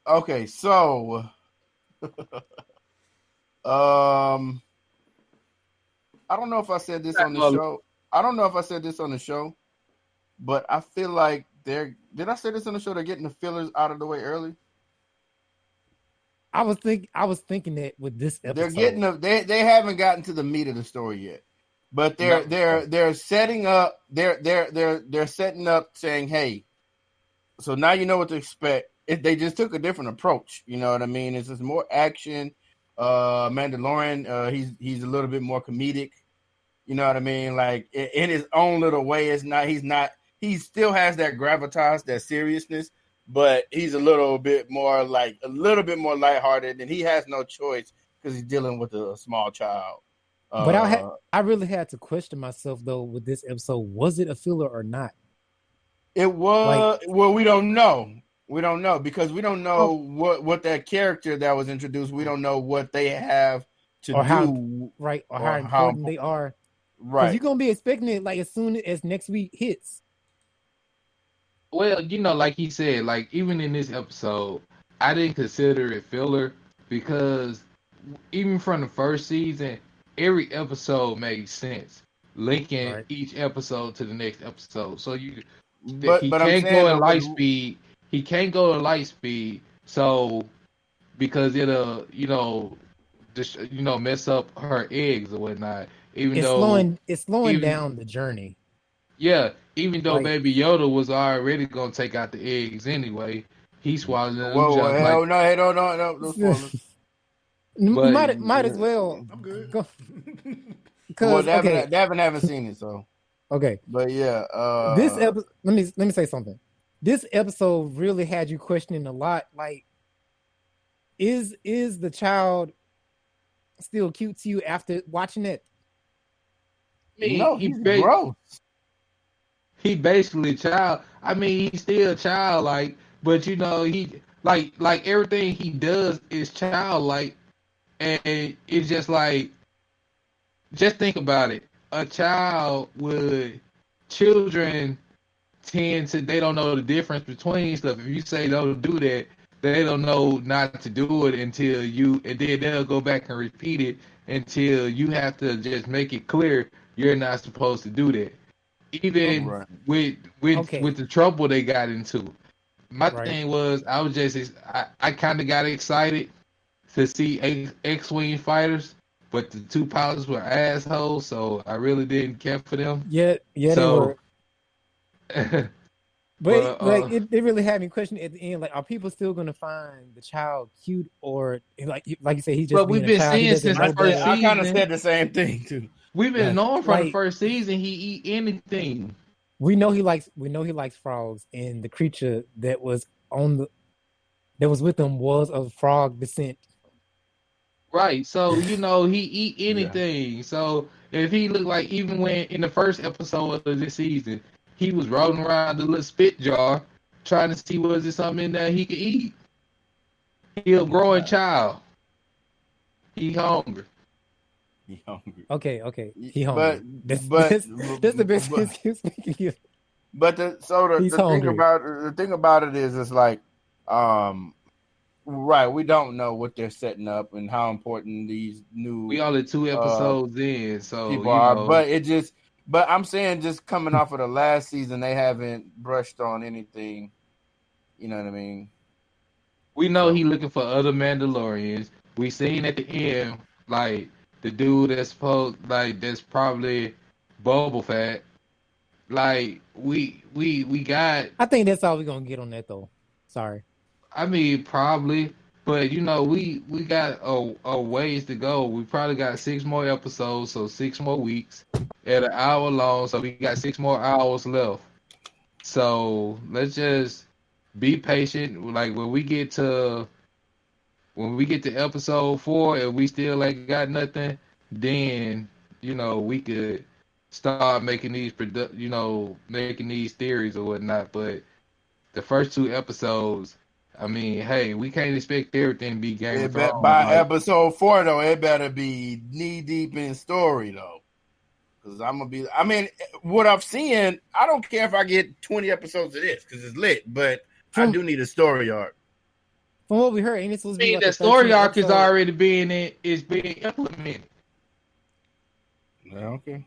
A: Okay, so I don't know if I said this on the show. I don't know if I said this on the show, but I feel like did I say this on the show? They're getting the fillers out of the way early.
C: I was thinking that with this episode,
A: they haven't gotten to the meat of the story yet, but they're setting up. They're setting up, saying, "Hey, so now you know what to expect." They just took a different approach. You know what I mean? It's just more action. Mandalorian, he's a little bit more comedic. You know what I mean? Like in his own little way. He still has that gravitas, that seriousness. But he's a little bit more lighthearted, and he has no choice because he's dealing with a small child.
C: But I really had to question myself though with this episode: was it a filler or not?
A: It was. Well, we don't know. We don't know because we don't know what that character that was introduced. We don't know what they have to do,
C: how important they are.
A: Right,
C: you're gonna be expecting it like as soon as next week hits.
D: Well, you know, like he said, like even in this episode, I didn't consider it filler because even from the first season, every episode made sense, linking each episode to the next episode. So he can't go at light speed. He can't go at light speed, so because it'll mess up her eggs or whatnot.
C: It's slowing down the journey.
D: Yeah, even though Baby Yoda was already gonna take out the eggs anyway, he swallowed them.
C: No, might as well.
B: I'm good.
A: Well, Davin haven't seen it, so
C: okay.
A: But yeah,
C: this episode. Let me say something. This episode really had you questioning a lot. Like, is the child still cute to you after watching it?
A: No, he's gross.
D: He basically child. I mean, he's still childlike, but you know, he like everything he does is childlike, and it's just like, just think about it. Children tend to, they don't know the difference between stuff. If you say don't do that, they don't know not to do it and then they'll go back and repeat it until you have to just make it clear you're not supposed to do that. Even with the trouble they got into. My thing was, I kind of got excited to see X-Wing fighters, but the two pilots were assholes, so I really didn't care for them.
C: Yeah, so, they were. But it really had me questioning at the end, like, are people still going to find the child cute, or like you say, he's just? But
D: we've been seeing since the first season.
A: I kind of said the same thing too.
D: We've been knowing from the first season he eat anything.
C: We know he likes frogs, and the creature that was with him was of frog descent.
D: Right. So, he eat anything. So if he looked like, even when in the first episode of this season, he was rolling around the little spit jar trying to see was there something in there he could eat. He a growing child. He hungry.
A: He hungry.
C: Okay. He hungry. That's the best excuse we can give.
A: But the thing about it is, it's like, right, we don't know what they're setting up and how important these new.
D: We only 2 episodes in, so
A: people are. But I'm saying, just coming off of the last season, they haven't brushed on anything. You know what I mean?
D: We know he looking for other Mandalorians. We seen at the end, like, the dude that's probably Boba Fett. Like, we got.
C: I think that's all we're gonna get on that though. Sorry.
D: I mean, probably, but we got a ways to go. We probably got 6 more episodes, so 6 more weeks at an hour long. So we got 6 more hours left. So let's just be patient. Like when we get to episode 4 and we still ain't got nothing, then we could start making these making these theories or whatnot. But the first 2 episodes, I mean, hey, we can't expect everything to be Game of Thrones.
A: By episode 4 though, it better be knee deep in story though. Because what I've seen, I don't care if I get 20 episodes of this because it's lit, but I do need a story arc.
C: From what we heard, ain't it supposed to be like
D: the story arc is already being implemented.
A: Okay.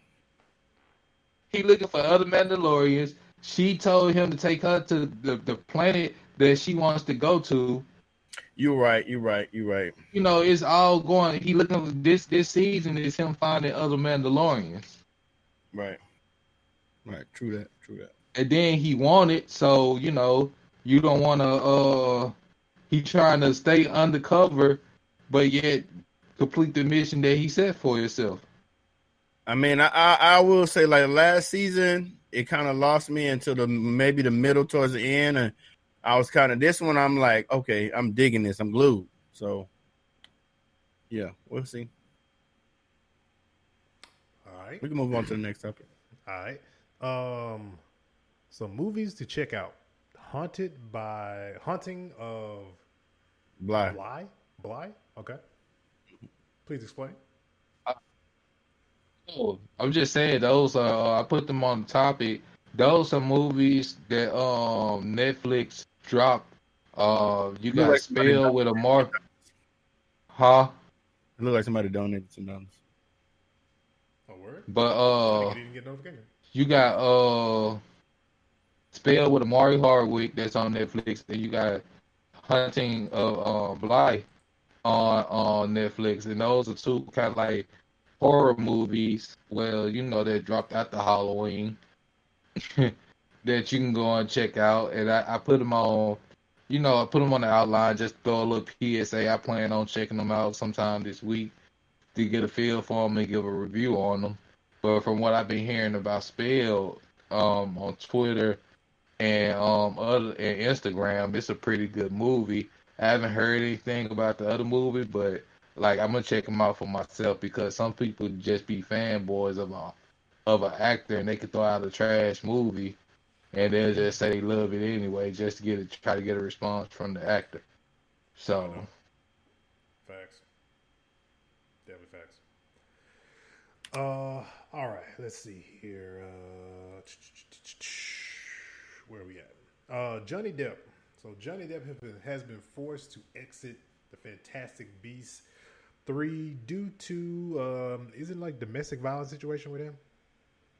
D: He looking for other Mandalorians. She told him to take her to the planet that she wants to go to.
A: You're right.
D: It's all going. He looking for this season is him finding other Mandalorians.
A: Right. True that.
D: And then he wanted, so you don't want to. He trying to stay undercover, but yet complete the mission that he set for himself.
A: I mean, I will say, like, last season, it kind of lost me until maybe the middle towards the end, and I was kind of, this one, I'm like, okay, I'm digging this, I'm glued. So, yeah, we'll see.
B: All right,
A: we can move on to the next topic.
B: All right, some movies to check out: Haunting of
A: Bly.
B: Okay, please explain.
D: I'm just saying those are. I put them on the topic. Those are movies that Netflix dropped. You got like Spell with a mark. Huh?
A: It looked like somebody donated some dollars.
B: Oh, word?
D: But
B: I didn't get notification.
D: You got Spell with Amari Hardwick that's on Netflix, and you got Hunting of Bly on Netflix, and those are 2 kind of like horror movies. Well, that dropped after Halloween that you can go and check out, and I put them on. I put them on the outline, just throw a little PSA. I plan on checking them out sometime this week to get a feel for them and give a review on them. But from what I've been hearing about Spell on Twitter and Instagram, it's a pretty good movie. I haven't heard anything about the other movie, but like I'm gonna check them out for myself because some people just be fanboys of an actor and they can throw out a trash movie and they'll just say they love it anyway just to try to get a response from the actor. So,
B: facts, definitely facts. All right, let's see here. Where are we at? Johnny Depp. So Johnny Depp has been forced to exit The Fantastic Beasts 3 due to is it like domestic violence situation with him?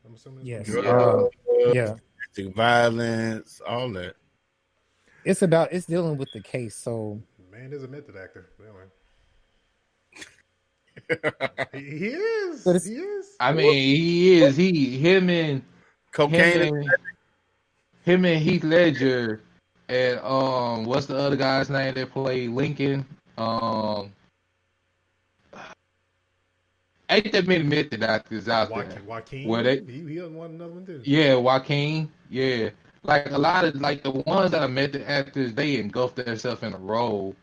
B: I'm assuming.
C: Yes.
A: Yeah. Domestic violence, all that.
C: It's dealing with the case. So
B: man is a method actor. Anyway. he is. He is.
D: I mean, he is. Him and
A: cocaine.
D: Him and Heath Ledger and what's the other guy's name that played Lincoln? Ain't that many method actors out there?
B: Joaquin. He won another one too.
D: Yeah, Joaquin. Yeah, like a lot of like the ones that are method actors, they engulf themselves in a role,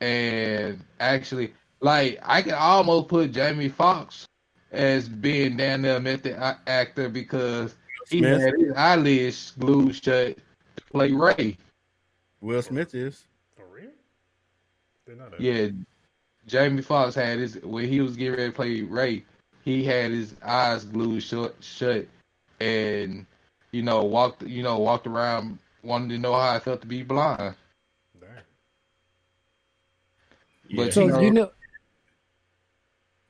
D: and actually, Like I can almost put Jamie Foxx as being down there method actor because he
A: Smith.
D: had his eyelids glued shut to play Ray.
A: Will Smith is.
B: For real? They're not.
D: Yeah, Jamie Foxx had his when he was getting ready to play Ray. He had his eyes glued shut, and walked around wanting to know how it felt to be blind.
B: Damn.
D: But
C: So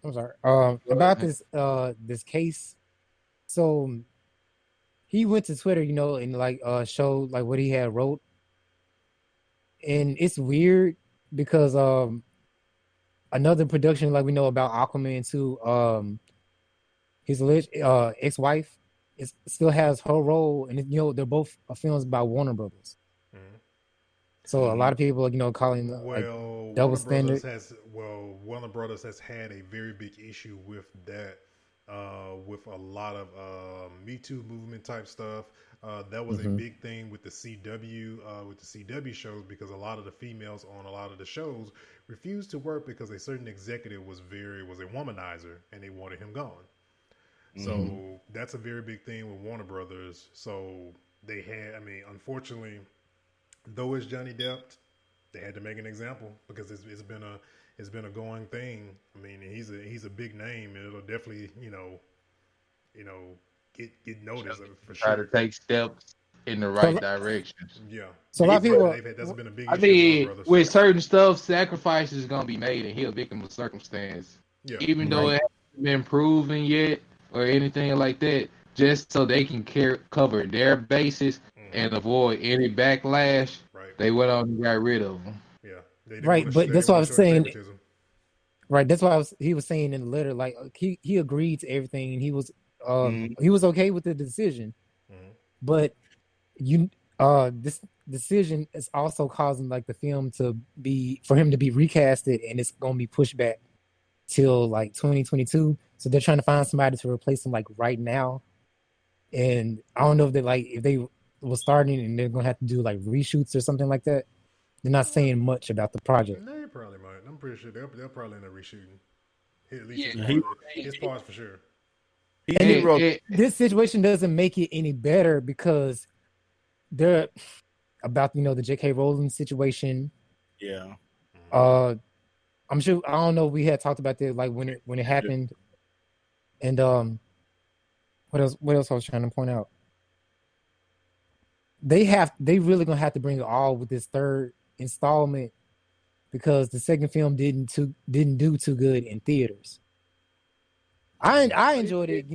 C: I'm sorry. About this case. So he went to Twitter, and showed like what he had wrote, and it's weird because another production like we know about Aquaman 2, his alleged ex-wife still has her role, and they're both films by Warner Brothers.
B: Mm-hmm.
C: So a lot of people calling double standard.
B: Warner Brothers has had a very big issue with that, with a lot of Me Too movement type stuff. That was a big thing with the CW shows, because a lot of the females on a lot of the shows refused to work because a certain executive was a womanizer and they wanted him gone. So that's a very big thing with Warner Brothers. So they had, unfortunately, though it's Johnny Depp, they had to make an example because it's been a going thing. He's a big name, and it'll definitely get noticed for sure.
D: Try to take steps in the right direction.
B: Yeah.
C: So a lot of people.
B: That's been a big issue.
D: With certain stuff, sacrifices are gonna be made, and he's a victim of circumstance.
B: Yeah.
D: Even though it hasn't been proven yet or anything like that, just so they can cover their bases and avoid any backlash.
B: Right.
D: They went on and got rid of them.
B: Yeah.
C: Right, but that's what I was saying. Right, that's why he was saying in the letter, like he agreed to everything, and he was okay with the decision, but this decision is also causing like the film for him to be recasted, and it's gonna be pushed back till like 2022. So they're trying to find somebody to replace him like right now, and I don't know if they were starting and they're gonna have to do like reshoots or something like that. They're not saying much about the project.
B: They probably might. I'm pretty sure they'll probably end up reshooting. At least his parts for sure.
C: This situation doesn't make it any better because they're about the J.K. Rowling situation.
A: Yeah.
C: I'm sure. I don't know. We had talked about that like when it happened, and what else I was trying to point out. They really gonna have to bring it all with this third installment because the second film didn't do too good in theaters. I enjoyed it,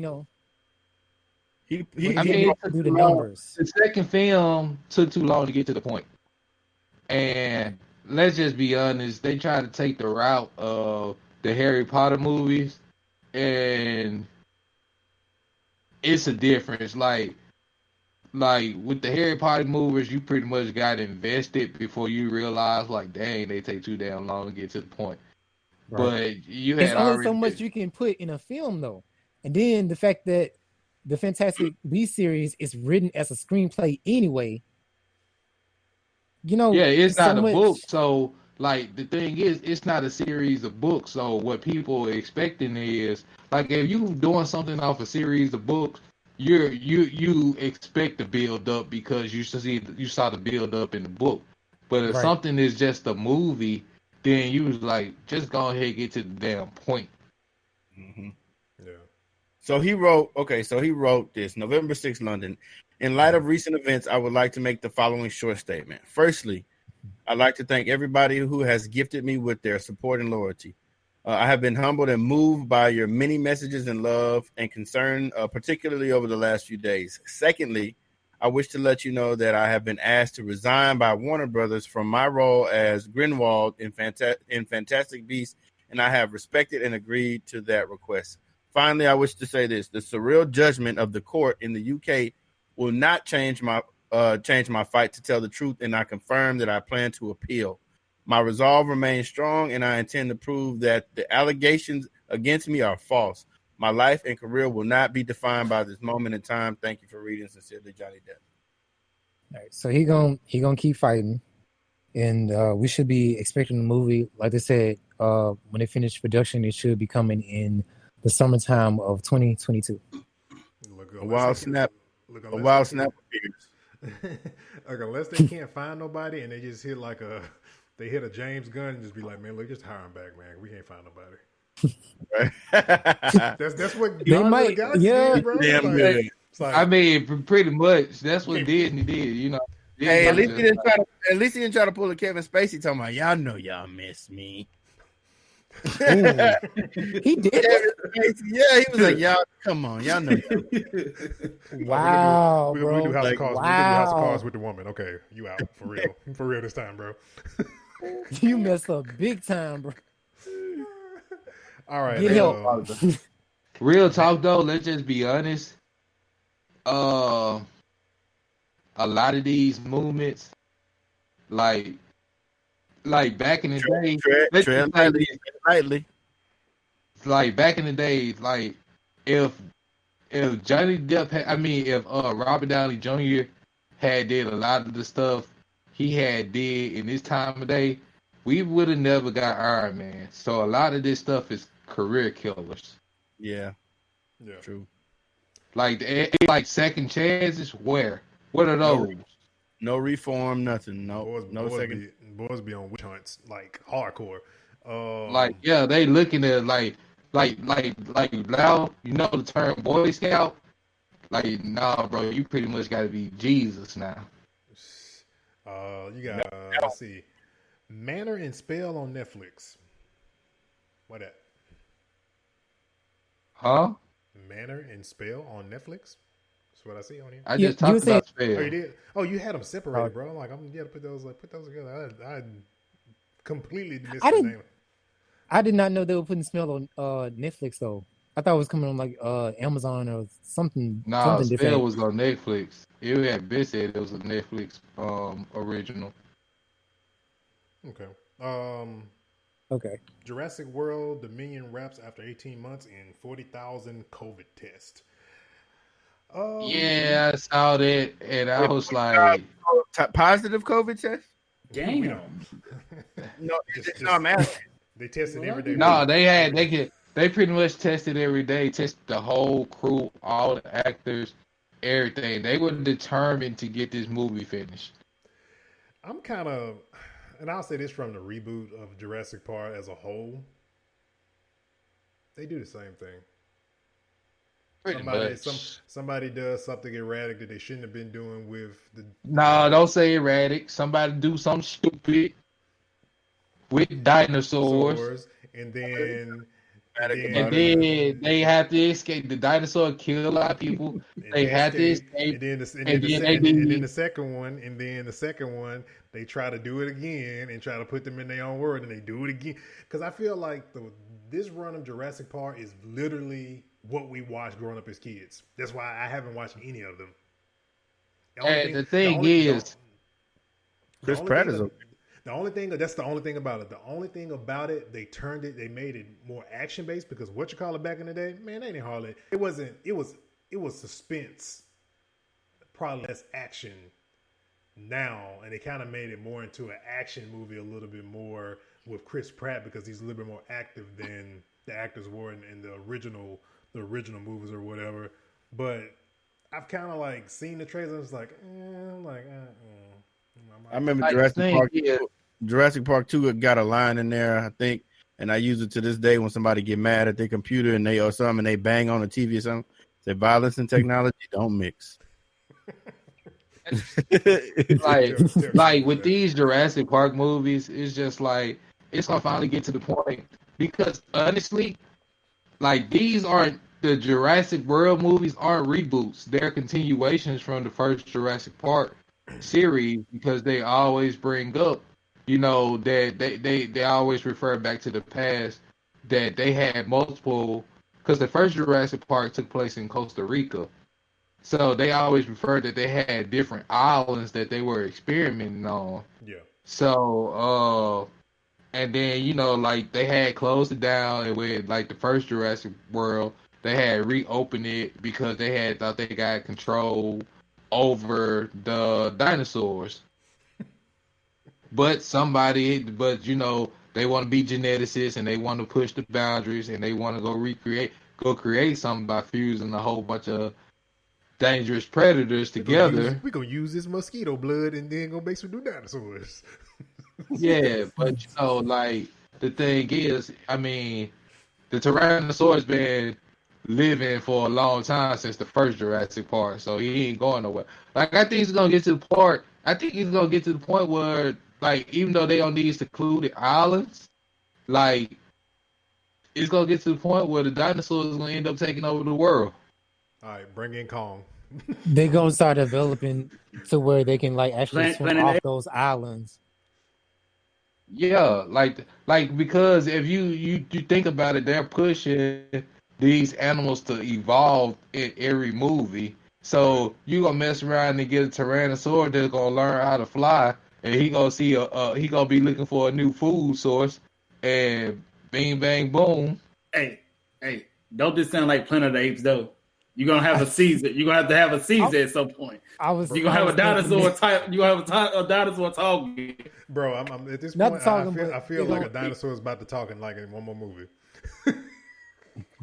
A: He
C: do the numbers.
D: The second film took too long to get to the point. And let's just be honest, they tried to take the route of the Harry Potter movies, and it's a difference. Like with the Harry Potter movies, you pretty much got invested before you realize, like, dang, they take too damn long to get to the point. Right. But
C: there's only so much you can put in a film, though. And then the fact that the Fantastic Beasts series is written as a screenplay anyway.
D: Yeah, it's not a book. So, like, the thing is, it's not a series of books. So what people are expecting is, like, if you doing something off a series of books, you expect to build up because you saw the build up in the book. But if something is just a movie, then you was like, just go ahead and get to the damn point.
A: Mm-hmm. Yeah. So he wrote this, November 6th, London. In light of recent events, I would like to make the following short statement. Firstly, I'd like to thank everybody who has gifted me with their support and loyalty. I have been humbled and moved by your many messages and love and concern, particularly over the last few days. Secondly, I wish to let you know that I have been asked to resign by Warner Brothers from my role as Grindelwald in Fantastic Beasts, and I have respected and agreed to that request. Finally, I wish to say this. The surreal judgment of the court in the UK will not change my fight to tell the truth, and I confirm that I plan to appeal. My resolve remains strong, and I intend to prove that the allegations against me are false. My life and career will not be defined by this moment in time. Thank you for reading. Sincerely, Johnny Depp.
C: All right, so he gonna keep fighting. and we should be expecting the movie. Like they said, when they finish production, it should be coming in the summertime of 2022.
B: Look,
A: A wild snap.
B: Look,
A: A wild snap appears.
B: Like, unless they can't find nobody and they just hit they hit a James Gunn and just be like, man, look, just hire him back, man. We can't find nobody. That's what
C: They might,
B: did, bro.
A: Damn good.
D: I mean, pretty much that's what Disney did. You know.
A: Hey, at least he didn't try to pull a Kevin Spacey talking about y'all know y'all miss me.
C: He did.
A: Yeah, he was like, y'all, come on, y'all know.
C: Wow,
B: we
C: bro.
B: do House of Cards.
C: Wow.
B: We do House of Cards with the woman. Okay, you out for real this time, bro.
C: You messed up big time, bro.
B: All right.
C: Get help.
D: Real talk though, let's just be honest. A lot of these movements, like back in the day,
A: Tread lightly.
D: like back in the day, like if Johnny Depp, if Robert Downey Jr. had did a lot of the stuff he had did in this time of day, we would have never got Iron Man. So a lot of this stuff is career killers.
A: Yeah,
B: true.
D: Like second chances. What are those?
A: No reform, nothing. No second.
B: Boys be on witch hunts like hardcore.
D: They looking at like now, you know the term Boy Scout. Like, nah, bro, you pretty much got to be Jesus now.
B: You got let's see, Manner and Spell on Netflix. What that?
D: Huh?
B: Manner and Spell on Netflix. That's what I see on here.
D: I just talked about Spell.
B: Oh, you did? Oh, you had them separated, bro. I'm like, I'm gonna put those together. I completely missed the name.
C: I did not know they were putting Spell on Netflix though. I thought it was coming on like Amazon or something.
D: Nah,
C: something
D: Spell
C: different.
D: was on Netflix. It had been said it was a Netflix original.
B: Okay.
C: Okay.
B: Jurassic World Dominion wraps after 18 months in 40,000 COVID test.
D: Yeah, I saw that, and I was like,
A: positive COVID test?
E: Damn.
A: No, it's not massive.
B: They tested every day.
D: No, they pretty much tested every day, tested the whole crew, all the actors, everything. They were determined to get this movie finished.
B: I'm kind of, and I'll say this from the reboot of Jurassic Park as a whole, they do the same thing. Somebody does something erratic that they shouldn't have been doing with the.
D: No, don't say erratic. Somebody do something stupid with dinosaurs,
B: and then they have to escape. The dinosaur kill a lot of people. They have to escape. And then the second one, they try to do it again and try to put them in their own world, and they do it again. Because I feel like this run of Jurassic Park is literally what we watched growing up as kids. That's why I haven't watched any of them.
D: The thing is,
A: Chris Pratt is
B: that's the only thing about it. The only thing about it, they made it more action based because what you call it back in the day, man, they didn't hardly. It was suspense, probably less action now, and they kind of made it more into an action movie a little bit more with Chris Pratt because he's a little bit more active than the actors were in the original movies or whatever. But I've kind of like seen the trailers and it's like,
A: I remember Jurassic Park 2 got a line in there, I think, and I use it to this day when somebody get mad at their computer and they bang on the TV or something. Say violence and technology don't mix.
D: like with these Jurassic Park movies, it's just like it's gonna finally get to the point because honestly, like these aren't the Jurassic World movies aren't reboots. They're continuations from the first Jurassic Park series because they always bring up, that they always refer back to the past that they had multiple because the first Jurassic Park took place in Costa Rica. So they always referred that they had different islands that they were experimenting on.
B: Yeah.
D: So, and then, like they had closed it down and with like the first Jurassic World, they had reopened it because they had thought they got control over the dinosaurs. but they want to be geneticists and they want to push the boundaries and they want to go create something by fusing a whole bunch of dangerous predators together.
B: We're gonna use this mosquito blood and then go make some new dinosaurs.
D: Yeah, but like the thing is, I mean, the Tyrannosaurus been living for a long time since the first Jurassic Park, so he ain't going nowhere. Like I think he's gonna get to the part. I think he's gonna get to the point where, like, even though they on these secluded islands, like, it's gonna get to the point where the dinosaurs is gonna end up taking over the world.
B: All right, bring in Kong.
C: They're gonna start developing to where they can like actually swim off those islands.
D: Yeah, like because if you think about it, they're pushing these animals to evolve in every movie. So you gonna mess around and get a Tyrannosaurus that's gonna learn how to fly, and he gonna see he gonna be looking for a new food source, and bing bang boom.
E: Hey, don't this sound like Planet of the Apes though? You're gonna have a season. You're gonna have to have a season at some point. You're gonna have a dinosaur type. You gonna have a dinosaur talking.
B: Bro, I'm at this
C: Not
B: point.
C: talking,
B: I feel like a dinosaur is about to talk in like in one more movie.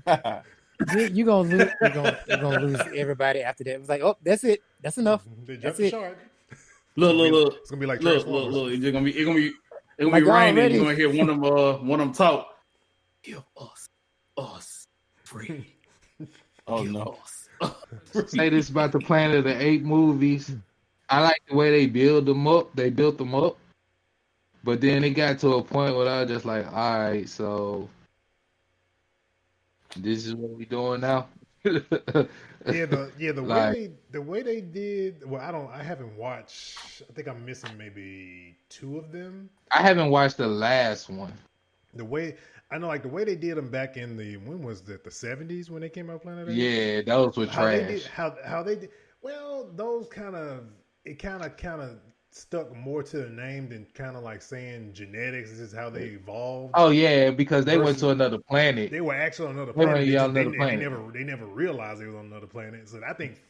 C: You're gonna lose. You're gonna lose everybody after that. It's like, oh, that's it. That's enough.
B: They
C: That's
B: jumped the
C: it.
B: shark.
E: Look.
B: It's gonna be like
E: Look.
B: Transformers.
E: It's gonna be
C: Like
E: raining.
C: already.
E: You're gonna hear one of them talk. Give us free.
A: Oh
E: Give
A: no.
E: us.
D: Say this about the Planet of the Apes movies. I like the way they build them up. They built them up, but then it got to a point where I was just like, all right, so this is what we doing now.
B: The
D: Like-
B: way they did. Well, I haven't watched. I think I'm missing maybe 2 of them.
D: I haven't watched the last one.
B: The way they did them back in when was that, the 70s when they came out Planet Apes?
D: Yeah, those were trash.
B: How they did. Well, those kind of stuck more to the name than kind of like saying genetics. This is how they evolved.
D: Oh yeah, because they went to another planet.
B: They were actually on another
D: They were
B: planet.
D: on another planet.
B: They never realized they was on another planet. So I think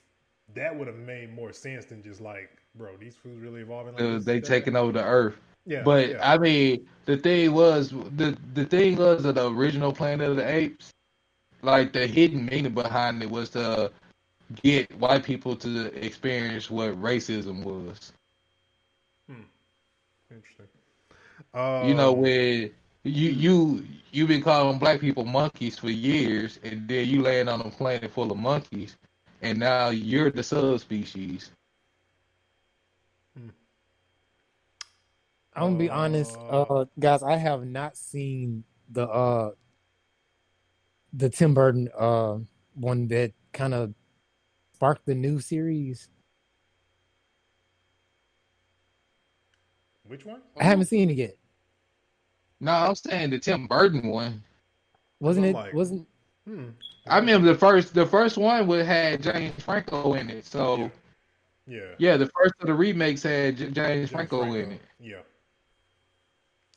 B: that would have made more sense than just like, bro, these foods really evolving. Like this,
D: They taking over the Earth.
B: Yeah,
D: But
B: yeah.
D: I mean, the thing was of the original Planet of the Apes, like the hidden meaning behind it was to get white people to experience what racism was.
B: Interesting.
D: Where you've been calling black people monkeys for years, and then you land on a planet full of monkeys, and now you're the subspecies.
C: I'm gonna be honest, guys. I have not seen the Tim Burton one that kind of sparked the new series.
B: Which one?
C: I haven't seen it yet.
D: No, I'm saying the Tim Burton one.
C: Wasn't it?
B: Like-
C: Wasn't
D: I mean, the first one had James Franco in it. So
B: Yeah.
D: the first of the remakes had James Franco in it.
B: Yeah.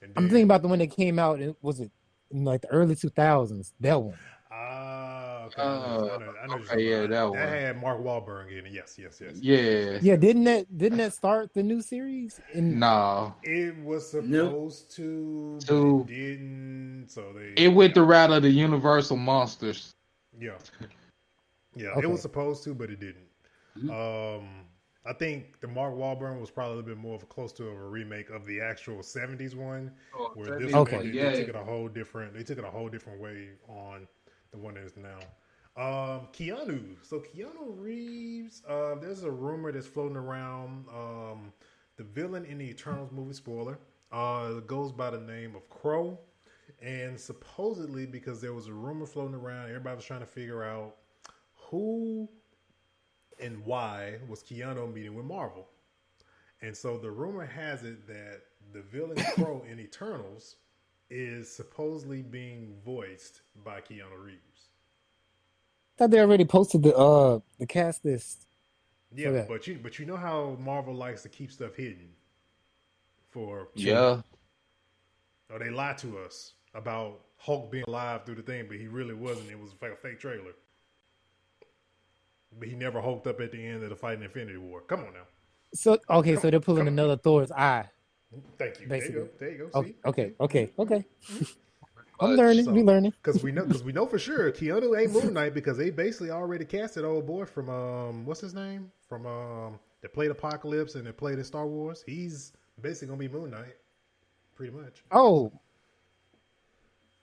B: And
C: I'm
B: then-
C: thinking about the one that came out. Was it in like the early 2000s? That one.
B: Okay. I know
D: okay,
B: what you're
D: yeah,
B: talking
D: that
B: about.
D: one.
B: That had Mark Wahlberg in it. Yes.
D: Yeah.
C: Yeah, didn't that start the new series?
D: No.
B: It was supposed to, but
D: To-
B: it didn't. So they.
D: It went the route of the Universal Monsters.
B: Yeah.
C: Okay.
B: It was supposed to, but it didn't. I think the Mark Wahlberg was probably a little bit more of close to a remake of the actual '70s one, where this
C: Okay.
B: one
D: Yeah.
B: they took it a whole different. They took it a whole different way on the one that is now. Keanu. So Keanu Reeves. There's a rumor that's floating around. The villain in the Eternals movie, spoiler, goes by the name of Crow, and supposedly because there was a rumor floating around, everybody was trying to figure out who and why was Keanu meeting with Marvel. And so the rumor has it that the villain Crow in Eternals is supposedly being voiced by Keanu Reeves.
C: I thought they already posted the cast list.
B: Yeah,
C: that.
B: but you know how Marvel likes to keep stuff hidden for
D: Yeah.
B: or they lied to us about Hulk being alive through the thing, but he really wasn't. It was a fake trailer. But he never hulked up at the end of the fight in Infinity War. Come on now.
C: So they're pulling another Thor's eye.
B: Thank you.
C: Basically.
B: There you go. See?
C: Okay. I'm learning. We learning.
B: Because we know for sure Keanu ain't Moon Knight because they basically already casted old boy from what's his name from that played Apocalypse and that played in Star Wars. He's basically gonna be Moon Knight, pretty much.
C: Oh,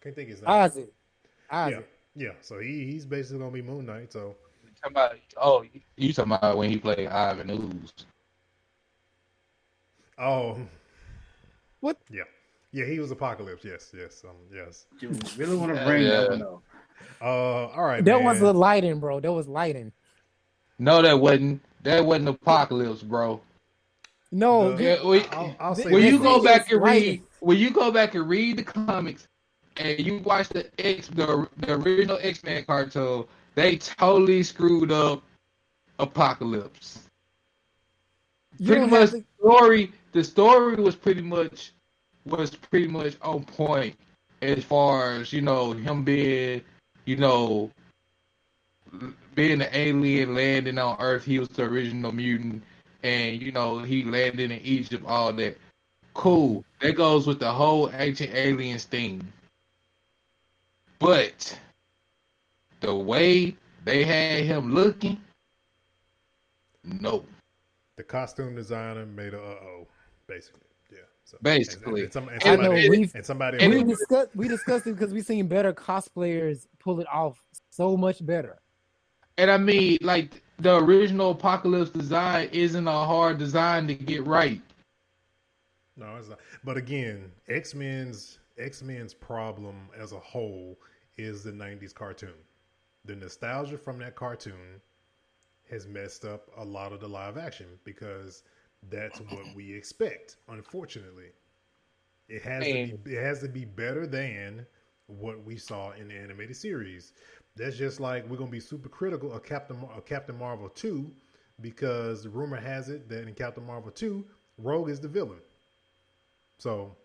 B: can't think his name.
C: Isaac.
B: Yeah. So he's basically gonna be Moon Knight. So
D: you talking about when he played Ivan Ooze?
B: Oh,
C: what?
B: Yeah, he was Apocalypse. Yes.
E: You really want to bring that one up?
B: All right.
C: That was the lighting, bro. That was lighting.
D: No, that wasn't. That wasn't Apocalypse, bro.
C: No.
B: I'll say
D: when you go back and read the comics and you watch the original X-Men cartoon, they totally screwed up Apocalypse. The story was pretty much on point as far as, him being, being an alien landing on Earth. He was the original mutant, and he landed in Egypt, all that. Cool. That goes with the whole Ancient Aliens thing. But the way they had him looking, no.
B: The costume designer made basically. Yeah. So,
D: basically.
C: We discussed it because we seen better cosplayers pull it off so much better.
D: And I mean, like, the original Apocalypse design isn't a hard design to get right.
B: No, it's not. But again, X-Men's problem as a whole is the 90s cartoon. The nostalgia from that cartoon has messed up a lot of the live action because that's what we expect. Unfortunately, it has to be better than what we saw in the animated series. That's just like we're gonna be super critical of Captain Marvel 2 because rumor has it that in Captain Marvel 2, Rogue is the villain. So,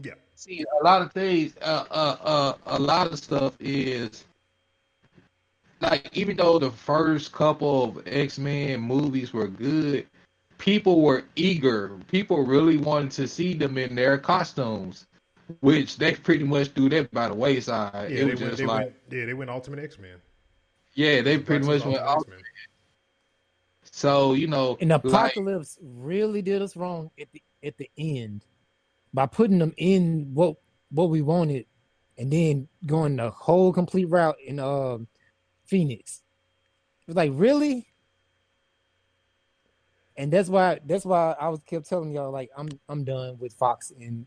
B: yeah.
D: See, a lot of things, a lot of stuff is like, even though the first couple of X-Men movies were good, people were eager. People really wanted to see them in their costumes, which they pretty much threw that by the wayside.
B: Yeah, they went Ultimate X-Men.
D: Yeah, they pretty much went Ultimate. So,
C: and Apocalypse really did us wrong at the end by putting them in what we wanted, and then going the whole complete route in Phoenix. It was like, really? And that's why I kept telling y'all, like, I'm done with Fox in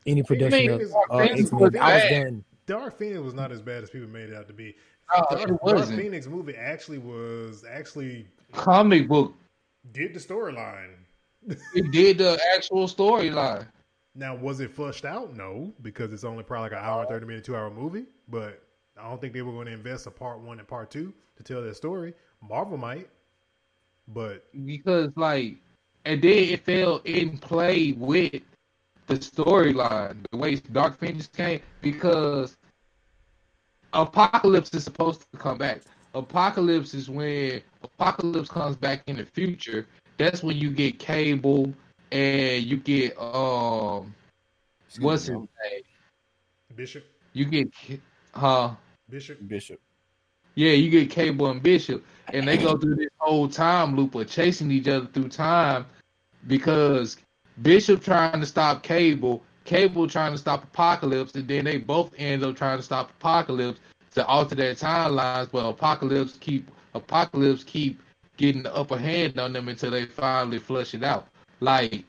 C: any production of X-Men. I was done.
B: Dark Phoenix was not as bad as people made it out to be.
D: Dark
B: Phoenix movie actually
D: comic book.
B: Did the storyline.
D: It did the actual storyline.
B: Now, was it flushed out? No, because it's only probably like an hour and 30-minute, 2-hour movie. But I don't think they were going to invest a part 1 and part 2 to tell their story. Marvel might, but
D: because and then it fell in play with the storyline, the way Dark Phoenix came, because Apocalypse is supposed to come back. Apocalypse is when Apocalypse comes back in the future. That's when you get Cable and you get what's his name?
B: Bishop.
D: You get
B: Bishop.
D: Yeah, you get Cable and Bishop, and they go through this whole time loop of chasing each other through time because Bishop trying to stop Cable trying to stop Apocalypse, and then they both end up trying to stop Apocalypse to alter their timelines, but Apocalypse keep getting the upper hand on them until they finally flush it out. Like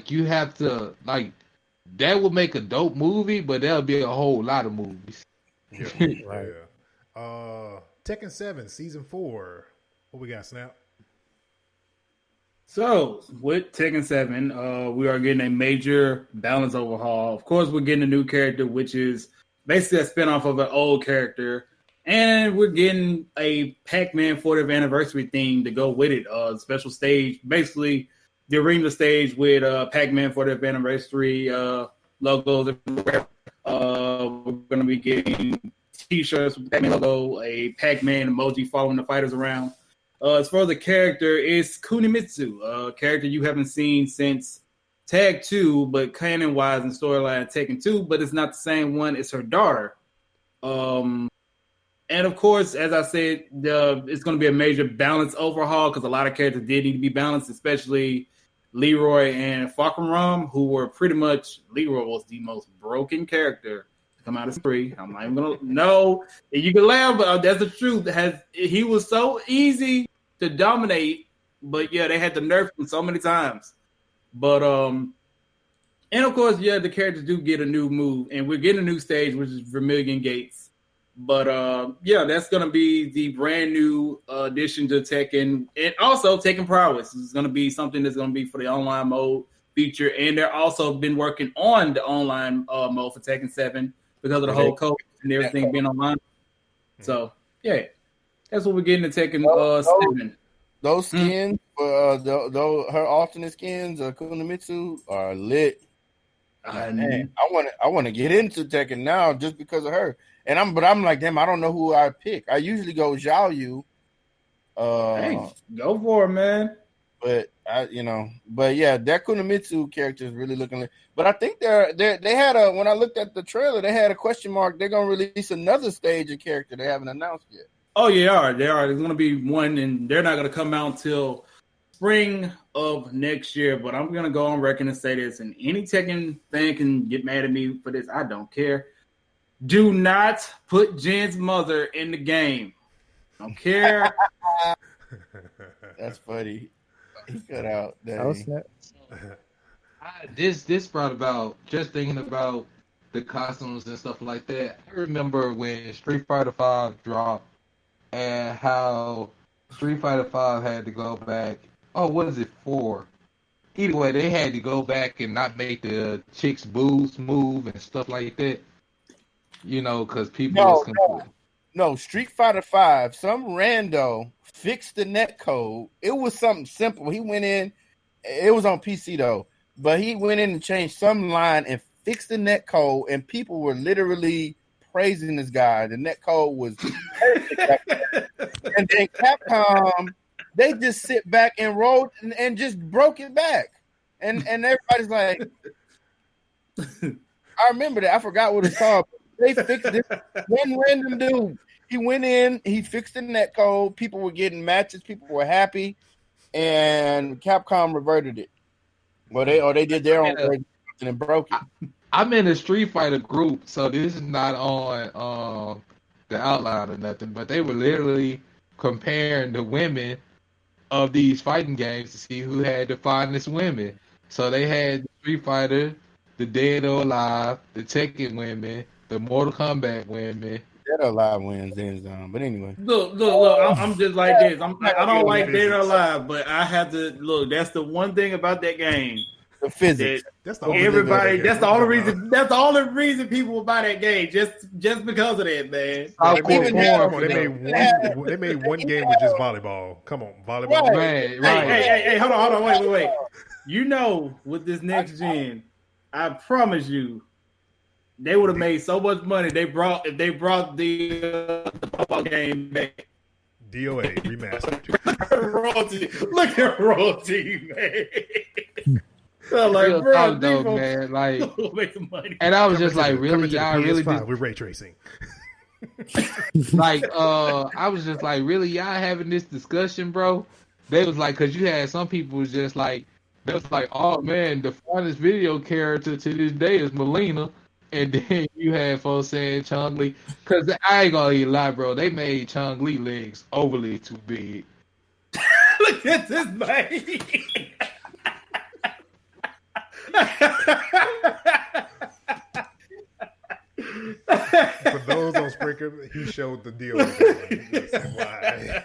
D: you have to, that would make a dope movie, but there'll be a whole lot of movies.
B: Yeah, right. Yeah. Tekken 7 Season 4. What we got, Snap?
E: So, with Tekken 7, we are getting a major balance overhaul. Of course, we're getting a new character, which is basically a spinoff of an old character. And we're getting a Pac-Man 40th anniversary theme to go with it. Special stage, basically the arena stage with Pac-Man 40th anniversary logos. We're going to be getting T-shirts with Pac-Man logo, a Pac-Man emoji following the fighters around. As far as the character, it's Kunimitsu, a character you haven't seen since Tag 2, but canon wise and storyline Tekken 2, but it's not the same one. It's her daughter. And of course, as I said, it's going to be a major balance overhaul because a lot of characters did need to be balanced, especially Leroy and Fakaram, who were pretty much, Leroy was the most broken character to come out of 3. I'm not even going to know. You can laugh, but that's the truth. He was so easy to dominate, but yeah, they had to nerf him so many times. But and of course, yeah, the characters do get a new move, and we're getting a new stage, which is Vermilion Gates. But yeah, that's gonna be the brand new addition to Tekken, and also Tekken Prowess is gonna be something that's gonna be for the online mode feature, and they're also been working on the online mode for Tekken 7 because of the whole COVID and everything being online. So yeah, that's what we're getting to Tekken 7.
A: Those skins, her alternate skins, Kunamitsu, are lit. Man, I want to get into Tekken now just because of her. But I'm like, damn, I don't know who I pick. I usually go Zhao Yu.
E: Hey, go for it, man.
A: But yeah, that Kunamitsu character is really looking lit. But I think they had when I looked at the trailer, they had a question mark. They're gonna release another stage of character they haven't announced yet.
E: Oh, yeah, they are. There's going to be one, and they're not going to come out until spring of next year. But I'm going to go on record and say this, and any Tekken fan can get mad at me for this. I don't care. Do not put Jin's mother in the game. I don't care.
A: That's funny. He cut out.
D: This brought about just thinking about the costumes and stuff like that. I remember when Street Fighter V dropped, and how Street Fighter V had to go back. Oh, what is it for? Either way, they had to go back and not make the chicks' boobs move and stuff like that. You know, because people.
A: No, Street Fighter V. Some rando fixed the net code. It was something simple. He went in. It was on PC though, but he went in and changed some line and fixed the net code, and people were literally praising this guy. The net code was perfect. And then Capcom, they just sit back and rolled and just broke it back. And everybody's like, I remember that. I forgot what it's called. They fixed it. One random dude. He went in, he fixed the net code. People were getting matches. People were happy. And Capcom reverted it. Well, they did their own version and broke it.
D: I'm in a Street Fighter group, so this is not on the outline or nothing, but they were literally comparing the women of these fighting games to see who had the finest women. So they had the Street Fighter, the Dead or Alive, the Tekken women, the Mortal Kombat women.
A: Dead or Alive wins hands down. But anyway.
E: Look, I'm just like this. I don't like Dead or Alive, but I have to look. That's the one thing about that game.
A: The physics.
B: That's the only
E: everybody. That's the only reason. That's the only reason people will buy that game. Just because of that, man.
B: They made one game with just volleyball. Come on, volleyball.
D: Right.
E: Hey, hold on, wait. You know, with this next gen, I promise you, they would have made so much money. If they brought the football game back.
B: DOA remastered.
E: Royalty. Look at royalty, man. So like, bro,
D: though, man, like,
E: money.
D: And I was just like, really, y'all really
B: we're ray tracing.
D: Like, I was just like, really, y'all having this discussion, bro? They was like, because you had some people was just like, they was like, oh man, the finest video character to this day is Melina, and then you had folks saying Chun-Li, because I ain't gonna lie, bro, they made Chun-Li legs overly too big.
E: Look at this man.
B: For those on Spreaker, he showed the deal. Why?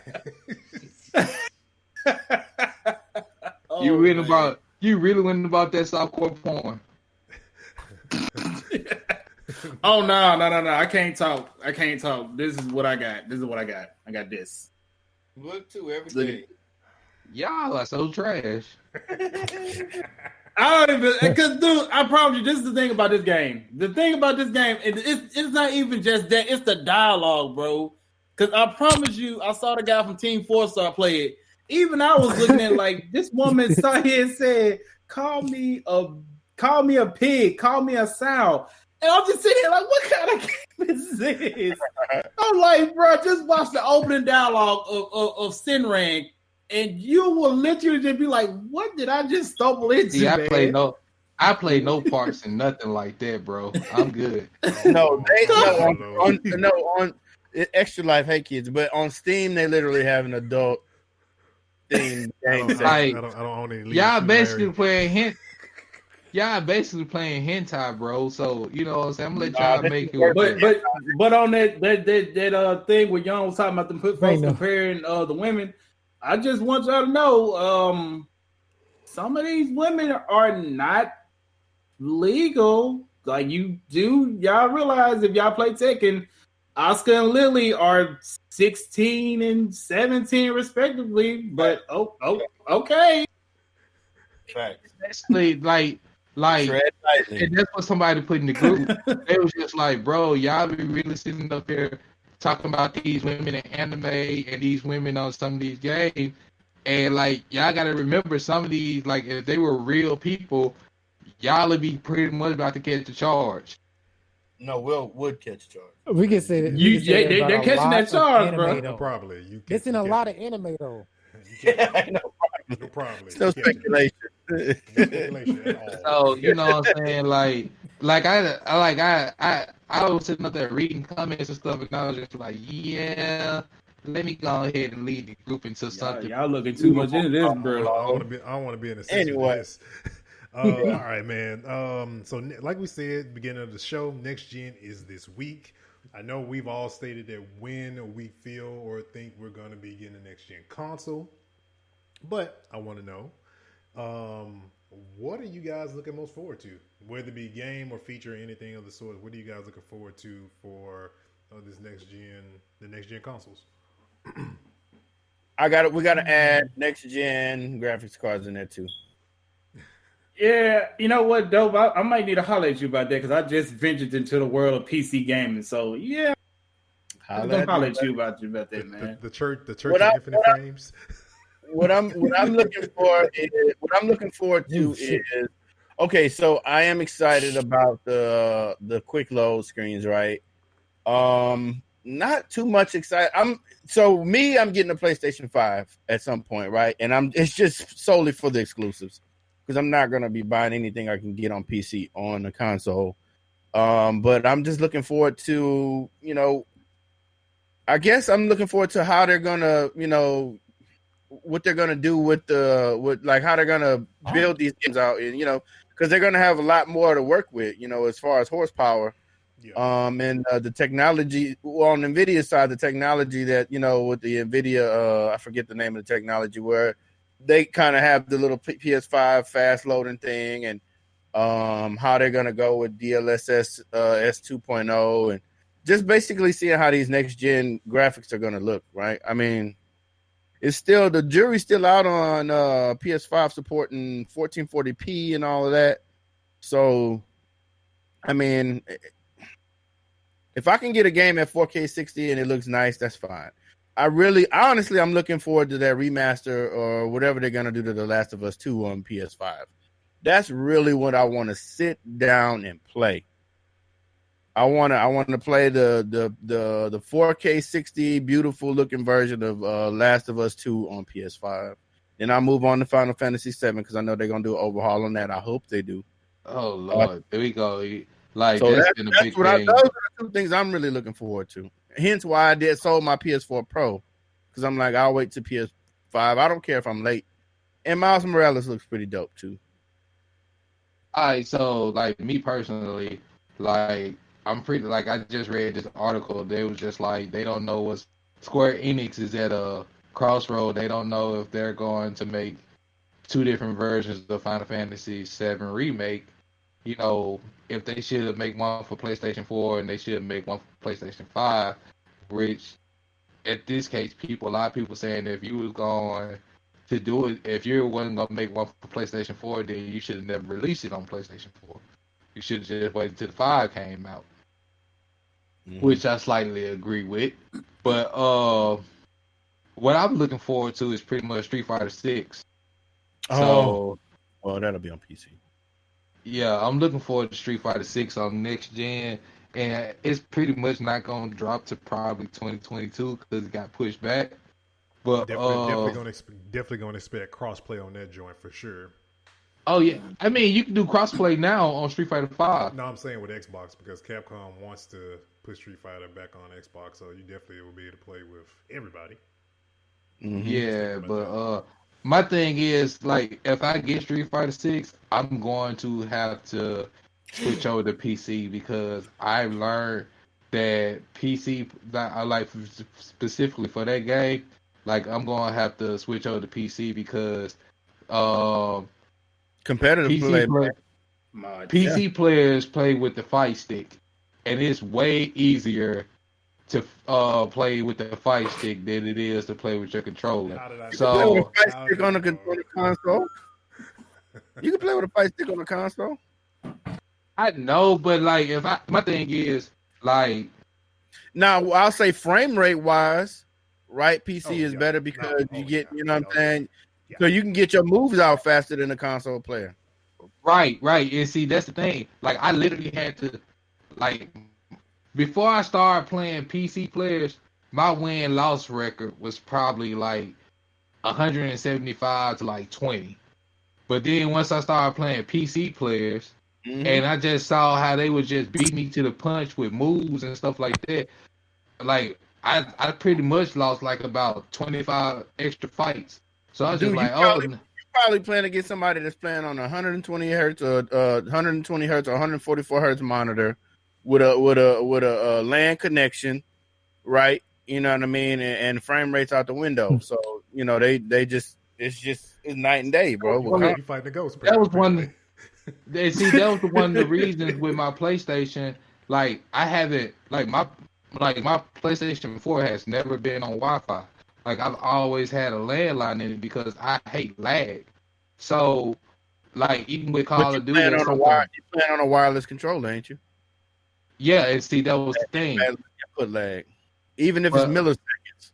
D: You really went about that softcore porn.
E: Oh no! I can't talk. This is what I got. I got this.
A: Look to everything.
D: Y'all are so trash.
E: I don't even, because dude, I promise you, this is the thing about this game. The thing about this game, it's not even just that, it's the dialogue, bro. Because I promise you, I saw the guy from Team 4-Star play it. Even I was looking at like, this woman sat here and said, call me a pig, call me a sow. And I'm just sitting here like, what kind of game is this? I'm like, bro, just watch the opening dialogue of Sinrang, and you will literally just be like, what did I just stumble into?
D: See,
E: man?
D: I play no parts in nothing like that, bro. I'm good.
A: No, on Extra Life, hey kids, but on Steam they literally have an adult theme game.
D: I
B: don't own any.
D: Y'all basically playing hentai, bro. So you know what I'm saying. I'm gonna let y'all make it.
E: But on that thing where y'all was talking about them folks comparing the women, I just want y'all to know some of these women are not legal. Like y'all realize if y'all play Tekken, Oscar and Lily are 16 and 17 respectively. But okay.
D: Basically, like, and that's what somebody put in the group. They was just like, bro, y'all be really sitting up here talking about these women in anime and these women on some of these games, and like y'all got to remember some of these, like if they were real people, y'all would be pretty much about to catch the charge.
A: No, would catch charge.
C: We can say that.
E: They're catching that charge, bro.
B: Probably.
C: It's in a lot of anime though.
B: No problem.
A: Still speculation.
D: So you know what I'm saying, like I was sitting up there reading comments and stuff, and I was just like, yeah, let me go ahead and lead the group into something.
E: Y'all looking too much into this, bro.
B: I want to be in a sense of this. All right, man. So like we said, beginning of the show, next gen is this week. I know we've all stated that when we feel or think we're going to be getting a next gen console, but I want to know, what are you guys looking most forward to? Whether it be game or feature or anything of the sort, what are you guys looking forward to for the next gen consoles?
A: We got to add next gen graphics cards in there too.
E: Yeah, you know what, Dope? I might need to holler at you about that because I just ventured into the world of PC gaming. So yeah, I'm gonna holler at you about that, man.
B: The church of Infinite Frames.
A: What I'm looking forward to is okay. So I am excited about the quick load screens, right? Not too much excited. I'm getting a PlayStation 5 at some point, right? And it's just solely for the exclusives. Because I'm not going to be buying anything I can get on PC on the console. But I'm just looking forward to, I guess I'm looking forward to how they're going to, what they're going to do with how they're going to build these games out. And, because they're going to have a lot more to work with, as far as horsepower. Yeah. And the technology, on NVIDIA side, the technology that, with the NVIDIA, I forget the name of the technology where they kind of have the little PS5 fast loading thing, and how they're going to go with DLSS S2.0, and just basically seeing how these next gen graphics are going to look, right? I mean, the jury's still out on PS5 supporting 1440p and all of that. So, I mean, if I can get a game at 4K 60 and it looks nice, that's fine. Honestly, I'm looking forward to that remaster or whatever they're gonna do to The Last of Us 2 on PS5. That's really what I want to sit down and play. I want to play the 4K 60 beautiful looking version of Last of Us 2 on PS5. Then I'll move on to Final Fantasy 7 because I know they're gonna do an overhaul on that. I hope they do.
D: Oh Lord, there we go. Like
A: so
D: that's been a big thing.
A: Those are the two things I'm really looking forward to. Hence why I sold my PS4 Pro, because I'm like, I'll wait to PS5. I don't care if I'm late. And Miles Morales looks pretty dope too.
D: All right, so like me personally, like I'm pretty like I just read this article. They was just like they don't know what Square Enix is at a crossroad. They don't know if they're going to make two different versions of Final Fantasy VII Remake. If they should make one for PlayStation 4 and they should make one for PlayStation 5, which at this case, a lot of people saying if you was going to do it, if you wasn't going to make one for PlayStation 4, then you should have never released it on PlayStation 4. You should have just waited until the 5 came out, which I slightly agree with. But what I'm looking forward to is pretty much Street Fighter 6. So
A: Well, that'll be on PC.
D: Yeah, I'm looking forward to Street Fighter 6 on next gen, and it's pretty much not going to drop to probably 2022 because it got pushed back. But
B: definitely gonna expect crossplay on that joint for sure.
D: oh yeah, I mean you can do crossplay now on Street Fighter 5.
B: No, I'm saying with Xbox because Capcom wants to put Street Fighter back on Xbox, so you definitely will be able to play with everybody.
A: Mm-hmm.
D: Yeah, but my thing is like if I get Street Fighter 6, I'm going to have to switch over to PC because I've learned that PC that I like specifically for that game. Like I'm gonna have to switch over to PC because
A: Competitive
D: PC players play with the fight stick, and it's way easier to play with the fight stick than it is to play with your controller.
A: Play with a fight stick on the console. You can play with a fight stick on the console.
D: I know, but like my thing is like
A: now I'll say frame rate wise, right? PC is better because you get, you know what I'm saying?
B: Yeah.
A: So you can get your moves out faster than a console player.
D: Right. And see, that's the thing. Like I literally had to like before I started playing PC players, my win-loss record was probably like 175 to like 20. But then once I started playing PC players, and I just saw how they would just beat me to the punch with moves and stuff like that, like I pretty much lost like about 25 extra fights. So I was just like,
A: you're probably playing against somebody that's playing on 120 hertz or 120 hertz or 144 hertz monitor with a LAN connection, right? You know what I mean, and frame rates out the window. So you know they just it's night and day, bro.
B: You fight the ghost.
D: That was one. See, that was one of the reasons with my PlayStation. Like I haven't my PlayStation 4 has never been on Wi-Fi. Like I've always had a landline in it because I hate lag. So, like even with Call of Duty, you're
A: playing on a wireless controller, ain't you?
D: Yeah, and see that was the thing.
A: Put lag, even if it's milliseconds.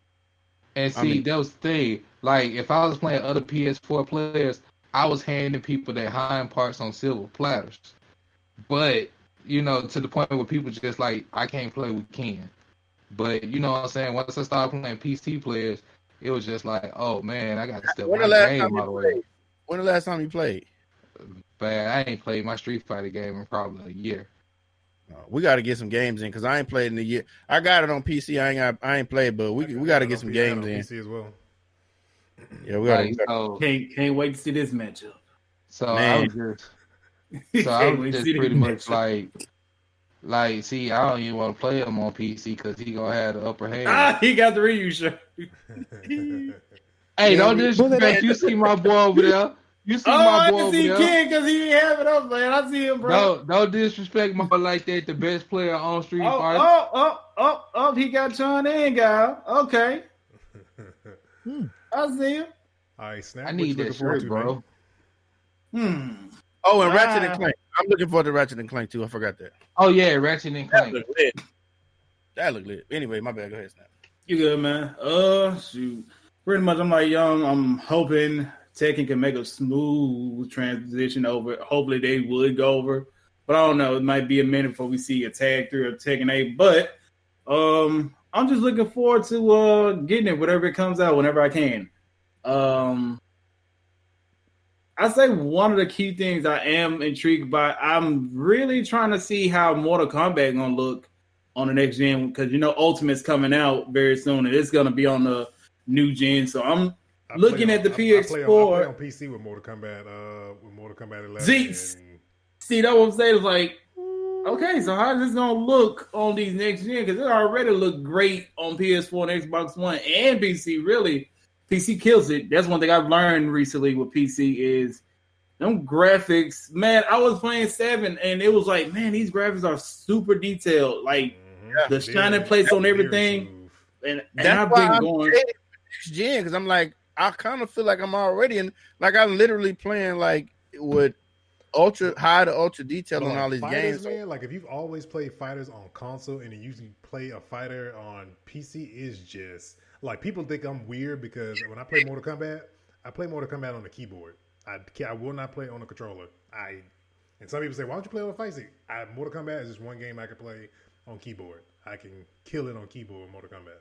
D: And see, that was the thing. Like if I was playing other PS4 players, I was handing people their hind parts on silver platters. But you know, to the point where people just like, I can't play with Ken. But you know what I'm saying? Once I started playing PC players, it was just like, oh man, I got to step my game out of the way.
A: When the last time you played?
D: Man, I ain't played my Street Fighter game in probably a year.
A: We got to get some games in because I ain't played in a year. I got it on PC. I ain't played, but we got to get some games in.
B: PC as well.
A: Yeah, we got.
E: Can't wait to see this matchup.
D: So I was just pretty much like, see, I don't even want to play him on PC because he gonna have the upper hand.
E: He got the Ryu shirt.
D: Hey, don't disrespect. You see my boy over there. You see my boy over there.
E: I see Ken because he didn't have it up, man. I see him, bro.
D: Don't disrespect my boy like that. The best player on Street Fighter.
E: Oh, he got Chun in, guy. Okay. I see him.
B: All right, Snap.
D: I need that shirt, bro.
A: Oh, and Ratchet and Clank. I'm looking forward to Ratchet and Clank too. I forgot that.
D: Oh yeah, Ratchet and Clank.
A: That look lit. Anyway, my bad. Go ahead, Snap.
E: You good, man? Shoot. Pretty much, I'm like young. I'm hoping Tekken can make a smooth transition over. Hopefully, they would go over, but I don't know. It might be a minute before we see a tag through or Tekken 8. But I'm just looking forward to getting it, whatever it comes out, whenever I can. I say one of the key things I am intrigued by. I'm really trying to see how Mortal Kombat gonna look on the next gen because you know Ultimate's coming out very soon and it's gonna be on the new gen. So I'm looking at the PS4.
B: I play on PC with Mortal Kombat 11.
E: See that what I'm saying is like, okay, so how is this gonna look on these next gen? Because it already looked great on PS4 and Xbox One and PC. Really. PC kills it. That's one thing I've learned recently with PC is them graphics. Man, I was playing 7 and it was like, man, these graphics are super detailed. Like the shining place on everything. And I've been going
A: next gen because I'm like, I kind of feel like I'm already in. Like I'm literally playing like with ultra high to ultra detail on all these games.
B: Man, like if you've always played fighters on console and you usually play a fighter on PC, is just. Like, people think I'm weird because when I play Mortal Kombat, I play Mortal Kombat on the keyboard. I will not play on a controller. And some people say, why don't you play on a fight stick? Mortal Kombat is just one game I can play on keyboard. I can kill it on keyboard with Mortal Kombat.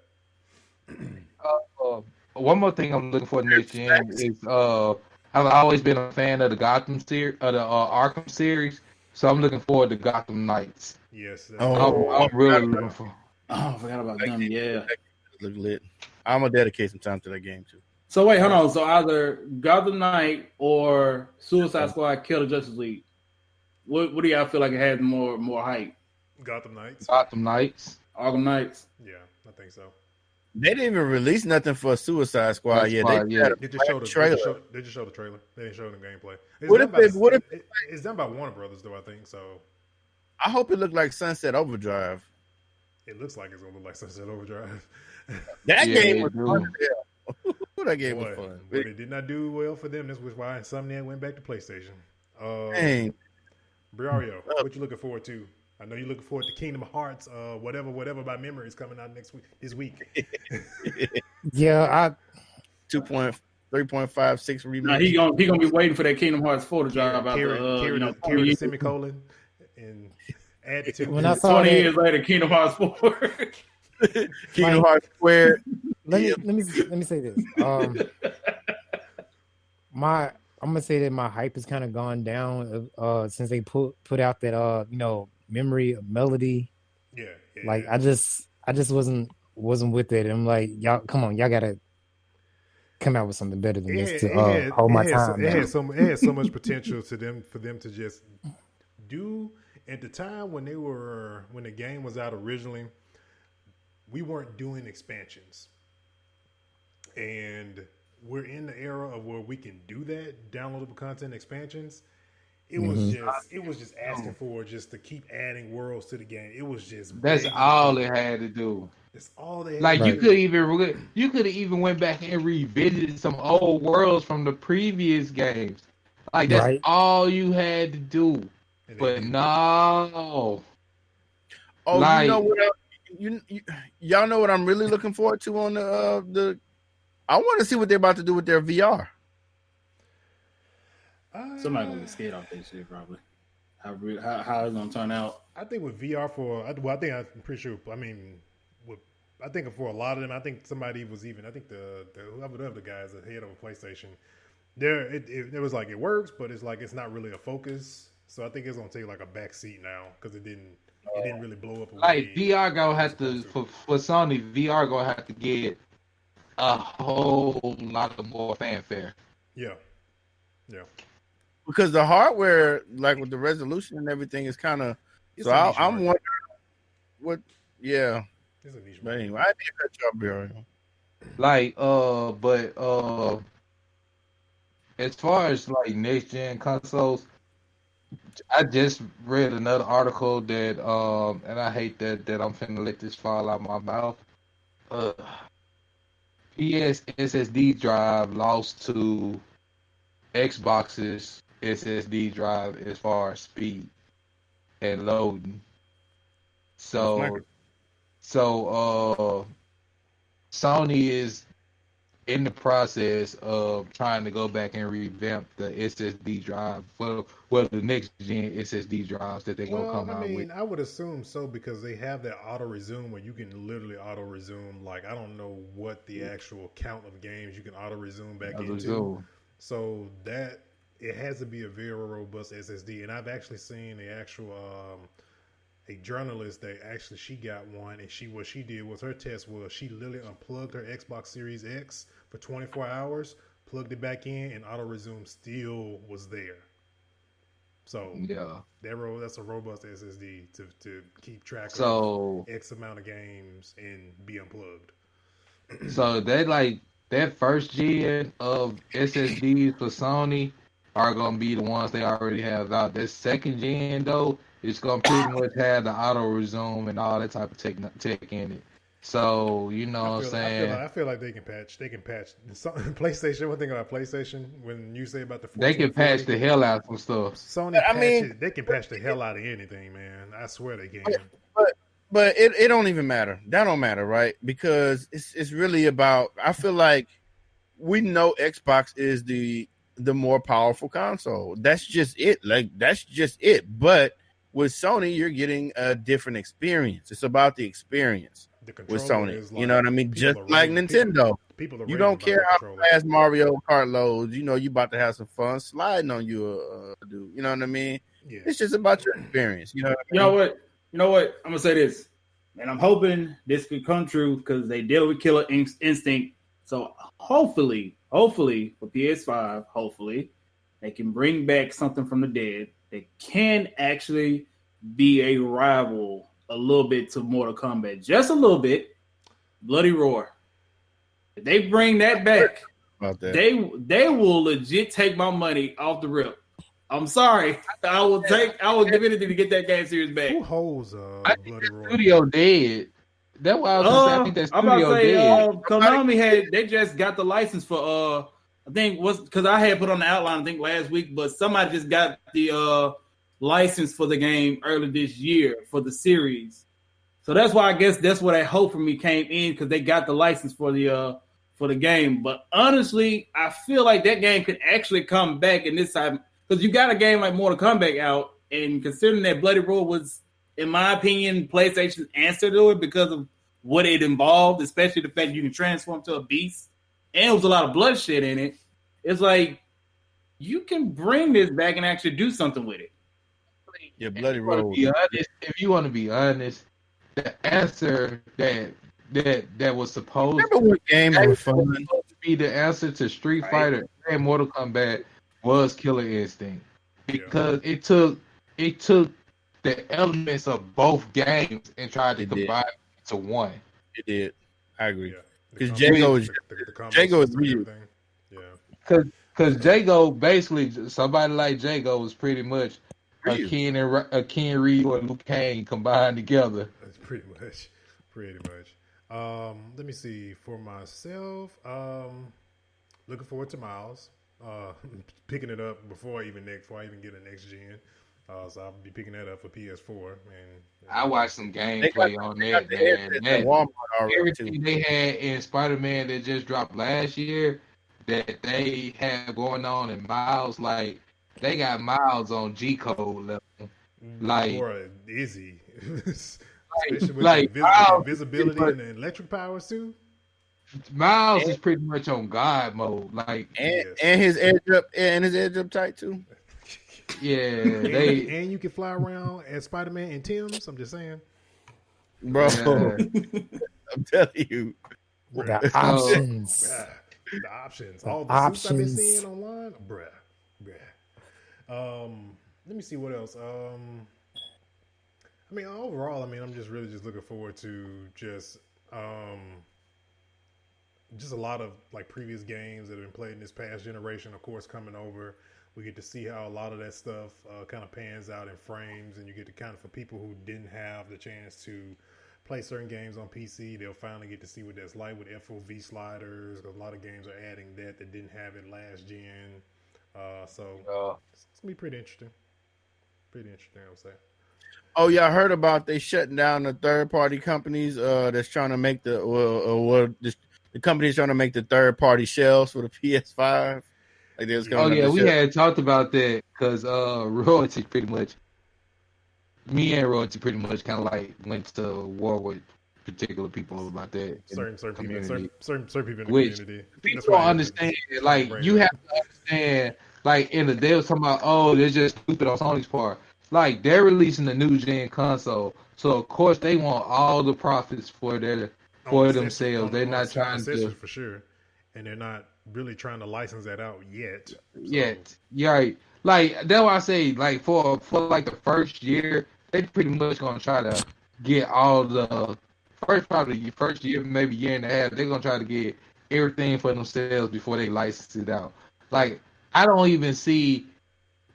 D: One more thing I'm looking for next gen is I've always been a fan of the Gotham series, the Arkham series. So I'm looking forward to Gotham Knights.
B: Yes.
D: I'm really looking for.
E: Oh, I forgot about them. Yeah.
A: Look lit. I'm gonna dedicate some time to that game too.
E: So wait, hold on. So either Gotham Knight or Suicide Squad Kill the Justice League. What do y'all feel like it has more hype?
B: Gotham Knights.
D: Gotham Knights.
E: Arkham Knights.
B: Yeah, I think so.
A: They didn't even release nothing for Suicide Squad yet.
B: They just showed the trailer. They didn't show the gameplay. It's done by Warner Brothers, though, I think. So
A: I hope it looked like Sunset Overdrive.
B: It looks like it's gonna look like Sunset Overdrive.
A: That game was fun. That game was fun.
B: But it did not do well for them. This was why Insomniac went back to PlayStation.
A: Dang.
B: Briario, what you looking forward to? I know you're looking forward to Kingdom Hearts, whatever by memory is coming out this week.
C: Yeah,
A: 3.56 remake.
E: Nah, he gonna be waiting for that Kingdom Hearts 4 to drop out
B: carry the semicolon and add it to
C: when I saw
E: 20
C: that,
E: years later, Kingdom Hearts 4.
A: Kingdom Hearts Square.
C: Let me say this. I'm gonna say that my hype has kind of gone down since they put out that memory of melody.
B: Yeah.
C: Like I just wasn't with it. I'm like, y'all, come on, y'all gotta come out with something better than this to hold my time.
B: It had so much potential for them to just do at the time when the game was out originally. We weren't doing expansions, and we're in the era of where we can do that, downloadable content expansions. It was just asking for just to keep adding worlds to the game. It was just
D: that's all it had to do.
B: That's all they had
D: like
B: to do.
D: You could have even went back and revisited some old worlds from the previous games. Like that's all you had to do. But no.
A: Oh, like, you know what? Y'all know what I'm really looking forward to on the. I want to see what they're about to do with their VR.
E: Somebody gonna get scared off that shit probably. How it's gonna turn out?
B: I think with VR I'm pretty sure. I mean, I think for a lot of them, I think somebody was even. I think the whoever the guys ahead of a PlayStation, it was like it works, but it's like it's not really a focus. So I think it's gonna take like a back seat now because it didn't really blow up.
D: Like VR gonna have to for Sony. VR gonna have to get a whole lot of more fanfare.
B: Yeah.
A: Because the hardware, like with the resolution and everything, is kind of. So I'm wondering what. Yeah.
B: It's a niche.
A: But anyway, I did cut you off, Barry.
D: Like, but as far as like next gen consoles, I just read another article that and I hate that I'm finna let this fall out my mouth. PS SSD drive lost to Xbox's SSD drive as far as speed and loading. So Sony is in the process of trying to go back and revamp the SSD drive. Well, the next gen SSD drives that they're gonna come out with.
B: I would assume so because they have that auto resume where you can literally auto resume. Like I don't know what the actual count of games you can auto resume back into. So that it has to be a very robust SSD. And I've actually seen the actual a journalist that actually she got one, and what she did was her test was she literally unplugged her Xbox Series X for 24 hours, plugged it back in, and auto resume still was there. So
D: yeah,
B: that's a robust SSD to keep track of X amount of games and be unplugged.
D: So they like that first gen of SSDs for Sony are gonna be the ones they already have out. That second gen though, it's gonna pretty much have the auto resume and all that type of tech in it. So you know what I'm saying?
B: I feel like they can patch. PlayStation. One thing about PlayStation, when you say about the 1440,
D: they can patch the hell out of some stuff.
B: Sony, they can patch the hell out of anything, man. I swear they can.
A: But it don't even matter. That don't matter, right? Because it's really about. I feel like we know Xbox is the the more powerful console. That's just it. That's just it. But with Sony, you're getting a different experience. It's about the experience with Sony. You know what I mean? Just like Nintendo.
B: People
A: you don't care how fast Mario Kart loads. You about to have some fun sliding on you, dude. You know what I mean?
B: Yeah.
A: It's just about your experience. You know what I
E: mean? You know what? I'm gonna say this, and I'm hoping this could come true because they deal with Killer Instinct. So hopefully for PS5, hopefully they can bring back something from the dead that can actually be a rival a little bit to Mortal Kombat, just a little bit. Bloody Roar. If they bring that back, they will legit take my money off the rip. I'm sorry. I will give anything to get that game series back.
B: Who holds Bloody Roar?
D: Studio dead. That's why I was gonna say, I think that studio dead.
E: Konami they just got the license for I think was because I had put on the outline I think last week, but somebody just got the license for the game early this year for the series. So that's why I guess that's where that hope for me came in because they got the license for the game. But honestly, I feel like that game could actually come back in this time because you got a game like Mortal Kombat out, and considering that Bloody Roar was, in my opinion, PlayStation's answer to it because of what it involved, especially the fact you can transform to a beast, and it was a lot of bloodshed in it. It's like you can bring this back and actually do something with it.
A: Yeah, Bloody Roar.
D: If you want to be honest, the answer that was supposed to be the answer to Street Fighter and Mortal Kombat was Killer Instinct because it took the elements of both games and tried to combine it to one.
A: It did. I agree. Because Jago is real.
D: Yeah. Because Jago basically somebody like Jago was pretty much a Ken Reed or Liu Kang combined together.
B: That's pretty much. Let me see. For myself, looking forward to Miles. Picking it up before I even get a next gen. So I'll be picking that up for PS4. And
D: I watched some gameplay on that, man. Everything they had in Spider-Man that just dropped last year that they have going on in Miles, like they got Miles on G-code level. Like,
B: or Izzy. Especially with
D: like
B: visibility and the electric powers too.
D: Miles is pretty much on God mode, like,
A: and his edge up tight too.
D: Yeah,
B: and you can fly around as Spider-Man and Tim's. I'm just saying,
A: bro. I'm telling you,
C: the options.
B: The options, all the suits I've been seeing online, bruh. Let me see what else. I mean, overall, I'm just really looking forward to just a lot of like previous games that have been played in this past generation, of course, coming over. We get to see how a lot of that stuff kind of pans out in frames, and you get to kind of, for people who didn't have the chance to play certain games on PC, they'll finally get to see what that's like with FOV sliders. A lot of games are adding that didn't have it last gen. So it's gonna be pretty interesting. I would say.
A: Oh yeah, I heard about they shutting down the third party companies that's trying to make the company's trying to make the third party shells for the PS5. Like
D: we had talked about that because Royalty pretty much kind of like went to war with particular people about that.
B: Certain people in the community.
D: People don't understand. Like, you have to understand. Like, they was talking about, they're just stupid on Sony's part. Like, they're releasing a new gen console, so of course they want all the profits for themselves. They're not trying to,
B: for sure, and they're not really trying to license that out yet.
D: Yeah, right. Like, that's why I say, like, for like the first year, they pretty much gonna try to get all the first year, maybe year and a half. They're gonna try to get everything for themselves before they license it out. Like, I don't even see,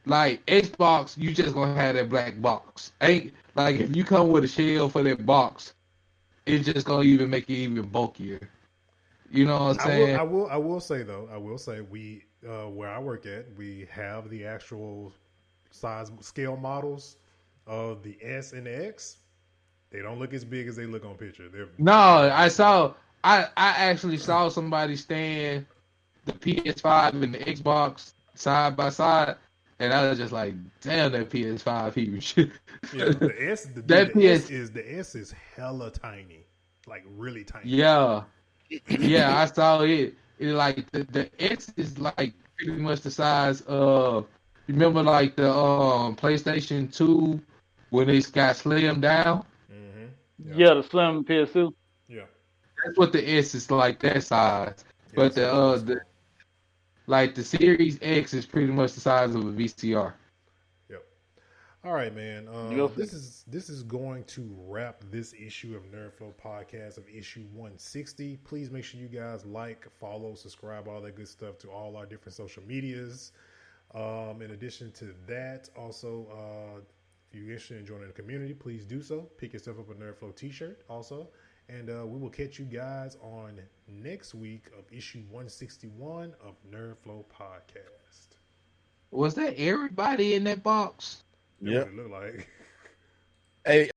D: like, Xbox, you just gonna have that black box. Ain't like, if you come with a shell for that box, it's just gonna even make it even bulkier. You know what I'm saying?
B: I will say we where I work at, we have the actual size scale models of the S and the X. They don't look as big as they look on picture. I
D: actually saw somebody stand the PS5 and the Xbox side by side, and I was just like, damn, that PS5 huge.
B: Yeah, the S,
D: That PS,
B: the S is hella tiny, like really tiny.
D: yeah, yeah, I saw it. It like the X is like pretty much the size of, remember like the PlayStation 2 when it got slimmed down.
B: Mm-hmm.
F: Yeah, the Slim PS2.
B: Yeah.
D: That's what the S is like, that size.
B: Yeah,
D: But
B: it's
D: the like the Series X is pretty much the size of a VCR.
B: Yep. All right, man.
F: Go
B: This is going to wrap this issue of NerdFlow Podcast of issue 160. Please make sure you guys like, follow, subscribe, all that good stuff to all our different social medias. In addition to that, also, if you're interested in joining the community, please do so. Pick yourself up a NerdFlow t-shirt also. And we will catch you guys on next week of issue 161 of NerdFlow Podcast.
D: Was that everybody in that box?
B: That's what it looked like.
A: Hey,